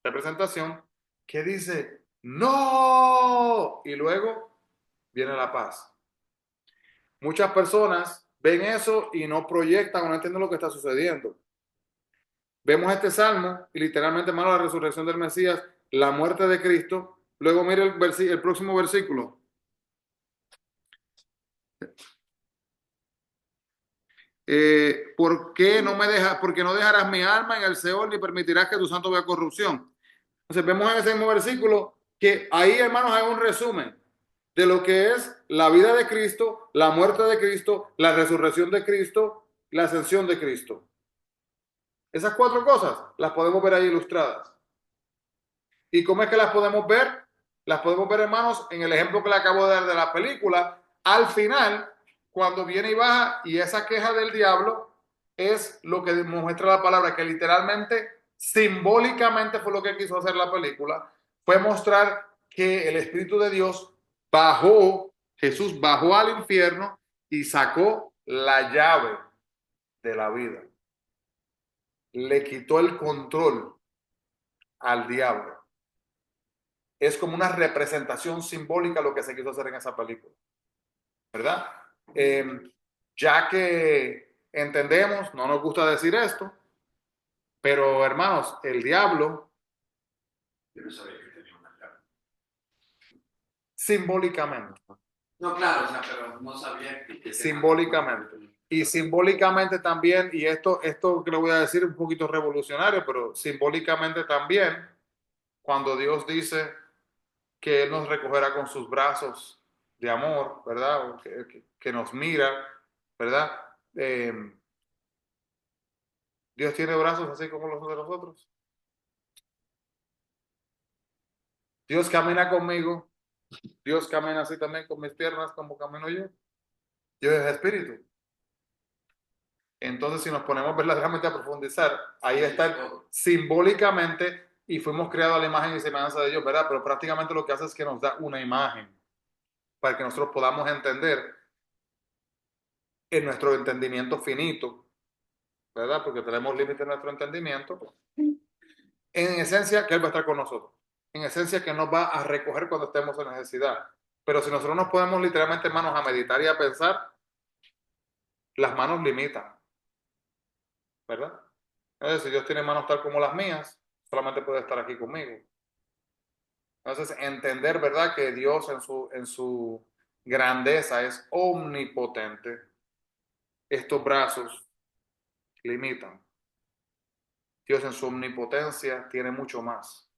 representación, que dice ¡no! Y luego viene la paz. Muchas personas ven eso y no proyectan o no entienden lo que está sucediendo. Vemos este salmo y literalmente, hermano, la resurrección del Mesías, la muerte de Cristo. Luego mire el próximo versículo. Porque no dejarás mi alma en el Seol ni permitirás que tu santo vea corrupción. Entonces vemos en ese mismo versículo que ahí, hermanos, hay un resumen de lo que es la vida de Cristo, la muerte de Cristo, la resurrección de Cristo, la ascensión de Cristo. Esas cuatro cosas las podemos ver ahí ilustradas. ¿Y cómo es que las podemos ver? Las podemos ver, hermanos, en el ejemplo que le acabo de dar de la película. Al final, cuando viene y baja, y esa queja del diablo es lo que muestra la palabra, que literalmente, simbólicamente fue lo que quiso hacer la película, fue mostrar que el Espíritu de Dios Jesús bajó al infierno y sacó la llave de la vida. le quitó el control al diablo. Es como una representación simbólica lo que se quiso hacer en esa película, ¿verdad? Ya que entendemos, no nos gusta decir esto, pero hermanos, el diablo Yo no sabía que tenía una cara. simbólicamente, No, claro, o sea, pero no sabía que simbólicamente. Y simbólicamente también, y esto que le voy a decir un poquito revolucionario, pero simbólicamente también, cuando Dios dice que Él nos recogerá con sus brazos de amor, ¿verdad? Que nos mira, ¿verdad? Dios tiene brazos así como los de nosotros. Dios camina conmigo, Dios camina así también con mis piernas como camino yo. Dios es espíritu. Entonces, si nos ponemos verdaderamente a profundizar, ahí está simbólicamente y fuimos creados a la imagen y semejanza de Dios, ¿verdad? Pero prácticamente lo que hace es que nos da una imagen para que nosotros podamos entender en nuestro entendimiento finito, ¿verdad? Porque tenemos límites en nuestro entendimiento. En esencia, que Él va a estar con nosotros. En esencia, que nos va a recoger cuando estemos en necesidad. Pero si nosotros nos podemos literalmente, hermanos, a meditar y a pensar, las manos limitan, ¿verdad? Entonces, si Dios tiene manos tal como las mías, solamente puede estar aquí conmigo. Entonces, entender, ¿verdad? Que Dios en su grandeza es omnipotente. Estos brazos limitan. Dios en su omnipotencia tiene mucho más.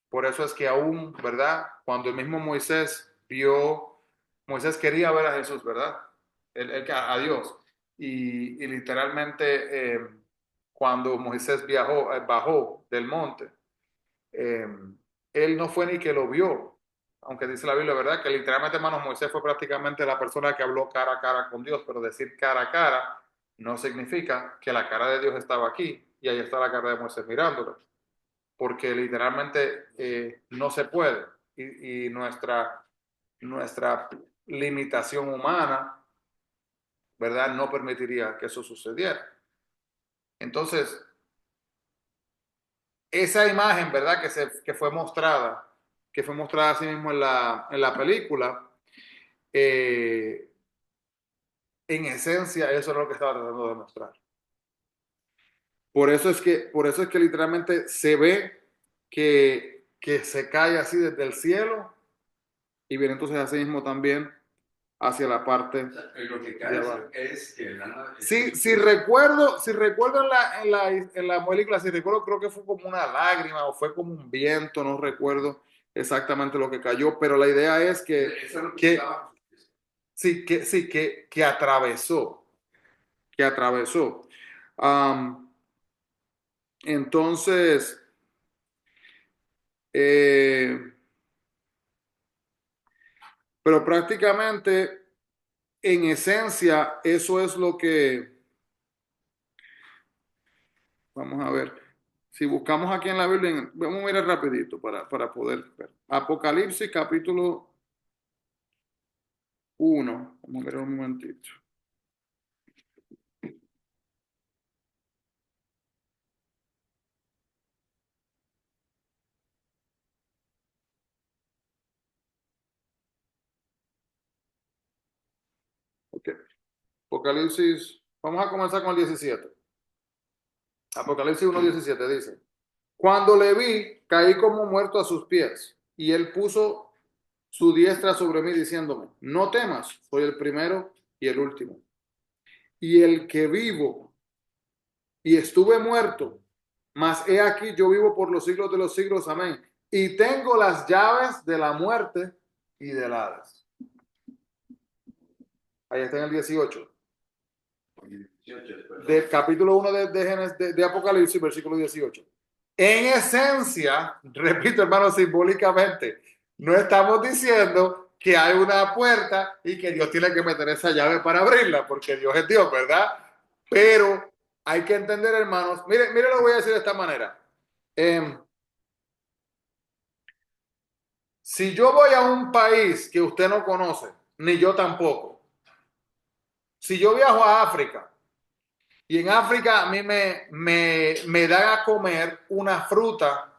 Por eso es que aún, ¿verdad? Cuando el mismo Moisés vio, Moisés quería ver a Jesús, ¿verdad? A Dios. Y literalmente cuando Moisés bajó del monte, eh, él no fue ni que lo vio, aunque dice la Biblia, ¿verdad? Que literalmente, hermanos, Moisés fue prácticamente la persona que habló cara a cara con Dios, pero decir cara a cara no significa que la cara de Dios estaba aquí y ahí está la cara de Moisés mirándolo, porque literalmente no se puede y nuestra limitación humana, ¿verdad? No permitiría que eso sucediera. Entonces, esa imagen, ¿verdad? Que fue mostrada así mismo en la película, eh, en esencia eso es lo que estaba tratando de mostrar. Por eso es que literalmente se ve que se cae así desde el cielo y viene entonces así mismo también hacia la parte O sea, lo que de cae abajo. es que Lana. Si recuerdo en la película, si recuerdo, creo que fue como una lágrima o fue como un viento, no recuerdo exactamente lo que cayó, pero la idea es Eso es lo que estaba. que atravesó, que atravesó. Am, entonces, eh, pero prácticamente, en esencia, eso es lo que, vamos a ver, si buscamos aquí en la Biblia, vamos a mirar rapidito para poder ver. Apocalipsis capítulo 1, vamos a ver un momentito. Okay. Apocalipsis, vamos a comenzar con el 17. Apocalipsis 1:17 dice, cuando le vi, caí como muerto a sus pies, y él puso su diestra sobre mí diciéndome, no temas, soy el primero y el último, y el que vivo, y estuve muerto, mas he aquí yo vivo por los siglos de los siglos, amén, y tengo las llaves de la muerte y del Hades. Ahí está en el 18. Del capítulo 1 de Apocalipsis, versículo 18. En esencia, repito, hermano, simbólicamente, no estamos diciendo que hay una puerta y que Dios tiene que meter esa llave para abrirla, porque Dios es Dios, ¿verdad? Pero hay que entender, hermanos, mire, lo voy a decir de esta manera. Si yo voy a un país que usted no conoce, ni yo tampoco, si yo viajo a África Y en África a mí me dan a comer una fruta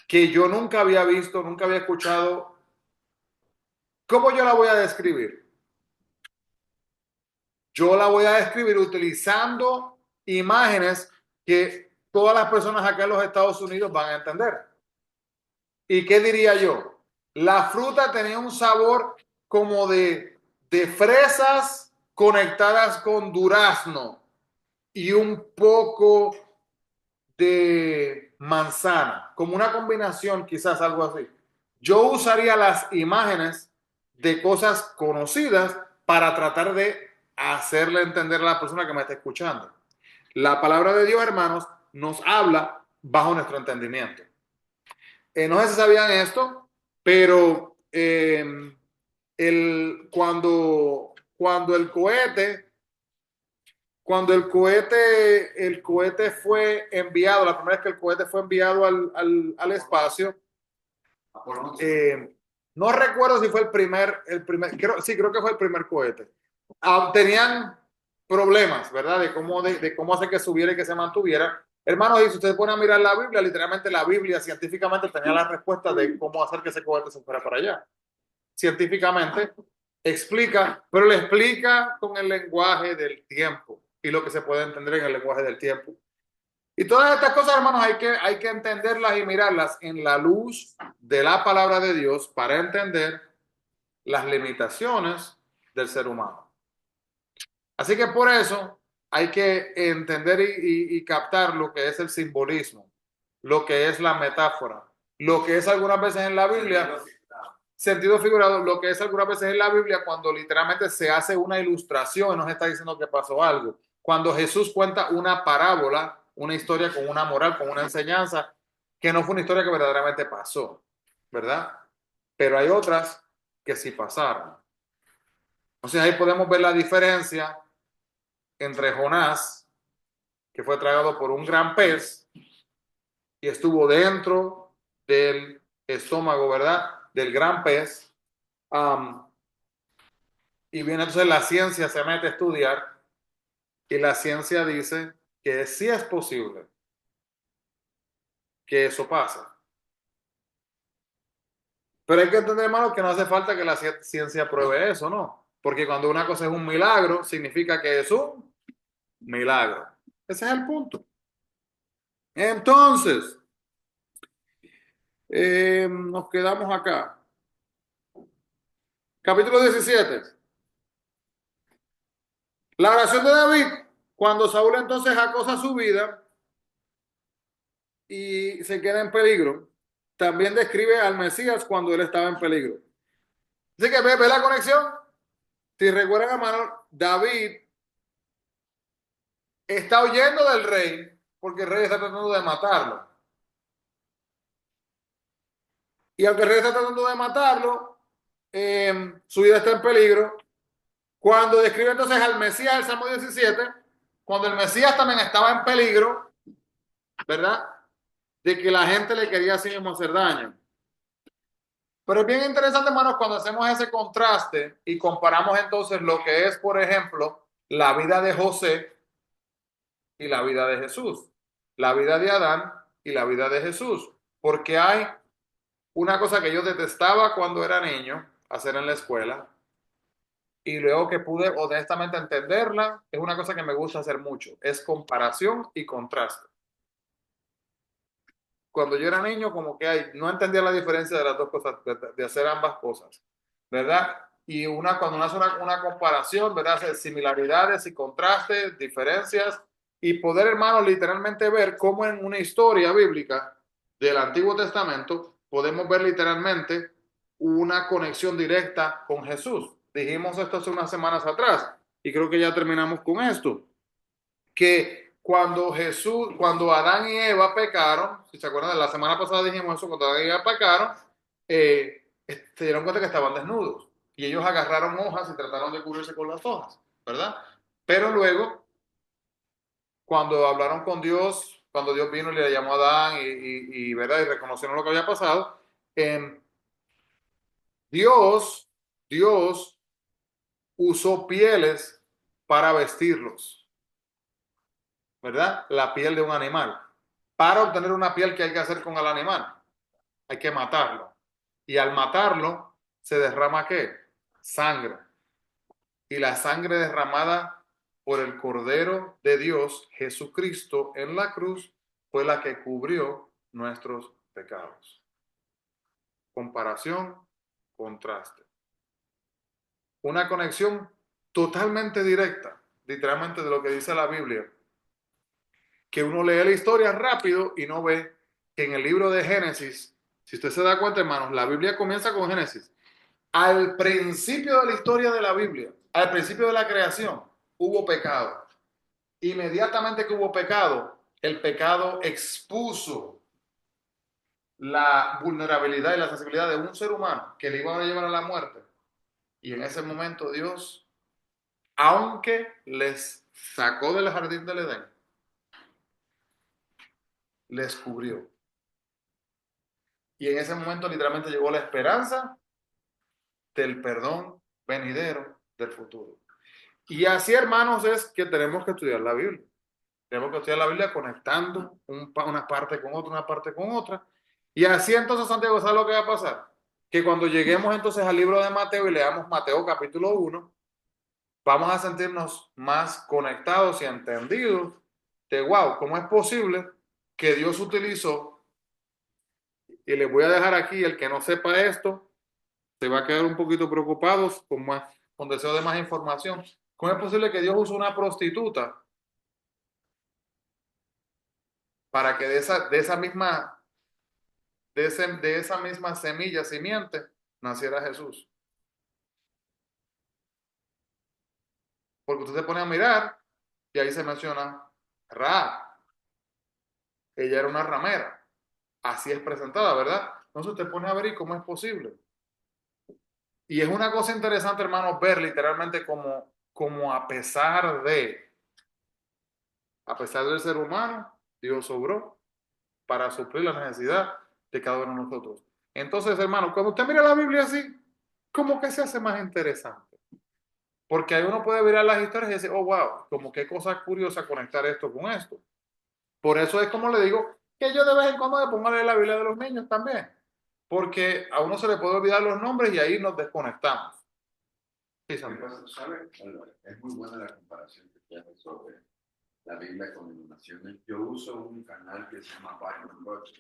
que yo nunca había visto, nunca había escuchado. ¿Cómo yo la voy a describir? Yo la voy a describir utilizando imágenes que todas las personas acá en los Estados Unidos van a entender. ¿Y qué diría yo? La fruta tenía un sabor como de fresas conectadas con durazno y un poco de manzana, como una combinación, quizás algo así. Yo usaría las imágenes de cosas conocidas para tratar de hacerle entender a la persona que me está escuchando. La palabra de Dios, hermanos, nos habla bajo nuestro entendimiento. No sé si sabían esto, pero cuando el cohete fue enviado, la primera vez que el cohete fue enviado al espacio, no recuerdo si fue sí, creo que fue el primer cohete. Tenían problemas, ¿verdad? De cómo hacer que subiera y que se mantuviera. Hermanos, y si ustedes ponen a mirar la Biblia, literalmente la Biblia científicamente tenía la respuesta de cómo hacer que ese cohete se fuera para allá. Científicamente explica, pero le explica con el lenguaje del tiempo y lo que se puede entender en el lenguaje del tiempo. Y todas estas cosas, hermanos, hay que entenderlas y mirarlas en la luz de la palabra de Dios para entender las limitaciones del ser humano. Así que por eso hay que entender y captar lo que es el simbolismo, lo que es la metáfora, lo que es algunas veces en la Biblia, sentido figurado, lo que es algunas veces en la Biblia cuando literalmente se hace una ilustración y nos está diciendo que pasó algo. Cuando Jesús cuenta una parábola, una historia con una moral, con una enseñanza, que no fue una historia que verdaderamente pasó, ¿verdad? Pero hay otras que sí pasaron. Entonces ahí podemos ver la diferencia entre Jonás, que fue tragado por un gran pez y estuvo dentro del estómago, ¿verdad? Del gran pez. Y viene entonces la ciencia, se mete a estudiar y la ciencia dice que sí es posible que eso pase. Pero hay que entender, hermano, que no hace falta que la ciencia pruebe eso, ¿no? Porque cuando una cosa es un milagro, significa que es un milagro. Ese es el punto. Entonces, nos quedamos acá. Capítulo 17. La oración de David, cuando Saúl entonces acosa su vida y se queda en peligro, también describe al Mesías cuando él estaba en peligro. Así que ve la conexión. Si recuerdan, hermano, David está huyendo del rey porque el rey está tratando de matarlo. Y aunque el rey está tratando de matarlo, su vida está en peligro. Cuando describe entonces al Mesías, el Salmo 17, cuando el Mesías también estaba en peligro, ¿verdad? De que la gente le quería así mismo hacer daño. Pero es bien interesante, hermanos, cuando hacemos ese contraste y comparamos entonces lo que es, por ejemplo, la vida de José y la vida de Jesús, la vida de Adán y la vida de Jesús, porque hay una cosa que yo detestaba cuando era niño hacer en la escuela y luego que pude honestamente entenderla, es una cosa que me gusta hacer mucho, es comparación y contraste. Cuando yo era niño, como que no entendía la diferencia de las dos cosas, de hacer ambas cosas, ¿verdad? Y cuando uno hace una comparación, ¿verdad? Hace similaridades y contrastes, diferencias, y poder, hermano, literalmente ver cómo en una historia bíblica del Antiguo Testamento podemos ver literalmente una conexión directa con Jesús. Dijimos esto hace unas semanas atrás, y creo que ya terminamos con esto, que cuando Adán y Eva pecaron, si se acuerdan, la semana pasada dijimos eso, cuando Adán y Eva pecaron, se dieron cuenta que estaban desnudos y ellos agarraron hojas y trataron de cubrirse con las hojas, ¿verdad? Pero luego, cuando hablaron con Dios, cuando Dios vino y le llamó a Adán ¿verdad? Y reconocieron lo que había pasado, Dios usó pieles para vestirlos. ¿verdad? La piel de un animal. Para obtener una piel, ¿qué hay que hacer con el animal? Hay que matarlo. Y al matarlo, se derrama ¿qué? Sangre. Y la sangre derramada por el Cordero de Dios, Jesucristo, en la cruz, fue la que cubrió nuestros pecados. Comparación, contraste. Una conexión totalmente directa, literalmente de lo que dice la Biblia, que uno lee la historia rápido y no ve que en el libro de Génesis, si usted se da cuenta, hermanos, la Biblia comienza con Génesis. Al principio de la historia de la Biblia, al principio de la creación, hubo pecado. Inmediatamente que hubo pecado, el pecado expuso la vulnerabilidad y la sensibilidad de un ser humano que le iba a llevar a la muerte. Y en ese momento Dios, aunque les sacó del jardín del Edén, les cubrió. Y en ese momento literalmente llegó la esperanza del perdón venidero del futuro. Y así, hermanos, es que tenemos que estudiar la Biblia. Tenemos que estudiar la Biblia conectando una parte con otra, una parte con otra. Y así entonces, Santiago, ¿sabes lo que va a pasar? Que cuando lleguemos entonces al libro de Mateo y leamos Mateo capítulo 1, vamos a sentirnos más conectados y entendidos de, wow, ¿cómo es posible que Dios utilizó? Y les voy a dejar aquí, el que no sepa esto, se va a quedar un poquito preocupados con deseo de más información. ¿Cómo es posible que Dios usó una prostituta para que de esa misma semilla, simiente, naciera Jesús? Porque usted se pone a mirar y ahí se menciona Ra. Ella era una ramera. Así es presentada, ¿verdad? Entonces usted pone a ver y cómo es posible. Y es una cosa interesante, hermanos, ver literalmente como a pesar del ser humano, Dios obró para suplir la necesidad de cada uno de nosotros. Entonces, hermanos, cuando usted mira la Biblia así, como que se hace más interesante. Porque ahí uno puede mirar las historias y decir, oh, wow, como qué cosa curiosa conectar esto con esto. Por eso es como le digo, que yo de vez en cuando me pongo a leer la Biblia de los niños también. Porque a uno se le puede olvidar los nombres y ahí nos desconectamos. Sí, Pero, ¿sabe? Es muy buena la comparación que tiene sobre la Biblia con iluminaciones. Yo uso un canal que se llama Bible Project,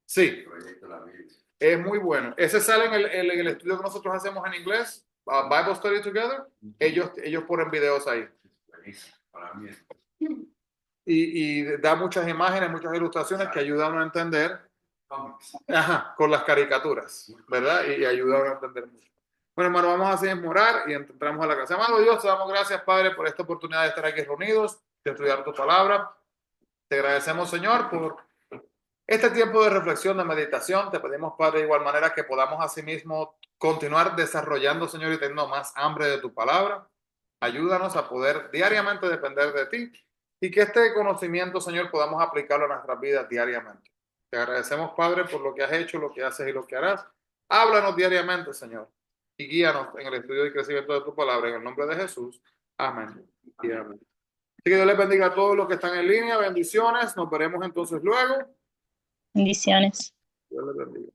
sí, Proyecto La Biblia. es muy bueno. Ese sale en el estudio que nosotros hacemos en inglés, Bible Study Together. Ellos ponen videos ahí. Buenísimo, para mí es. Y da muchas imágenes, muchas ilustraciones que ayudan a entender. Comics. Ajá, con las caricaturas, ¿verdad? Y ayudan a entender mucho. Bueno, hermano, vamos a seguir morar y entramos a la casa. Hermano Dios, te damos gracias, Padre, por esta oportunidad de estar aquí reunidos, de estudiar tu palabra. Te agradecemos, Señor, por este tiempo de reflexión, de meditación. Te pedimos, Padre, de igual manera que podamos asimismo continuar desarrollando, Señor, y teniendo más hambre de tu palabra. Ayúdanos a poder diariamente depender de ti y que este conocimiento, Señor, podamos aplicarlo a nuestras vidas diariamente. Te agradecemos, Padre, por lo que has hecho, lo que haces y lo que harás. Háblanos diariamente, Señor, y guíanos en el estudio y crecimiento de tu palabra. En el nombre de Jesús. Amén. Y amén. Así que Dios les bendiga a todos los que están en línea. Bendiciones. Nos veremos entonces luego. Bendiciones. Dios les bendiga.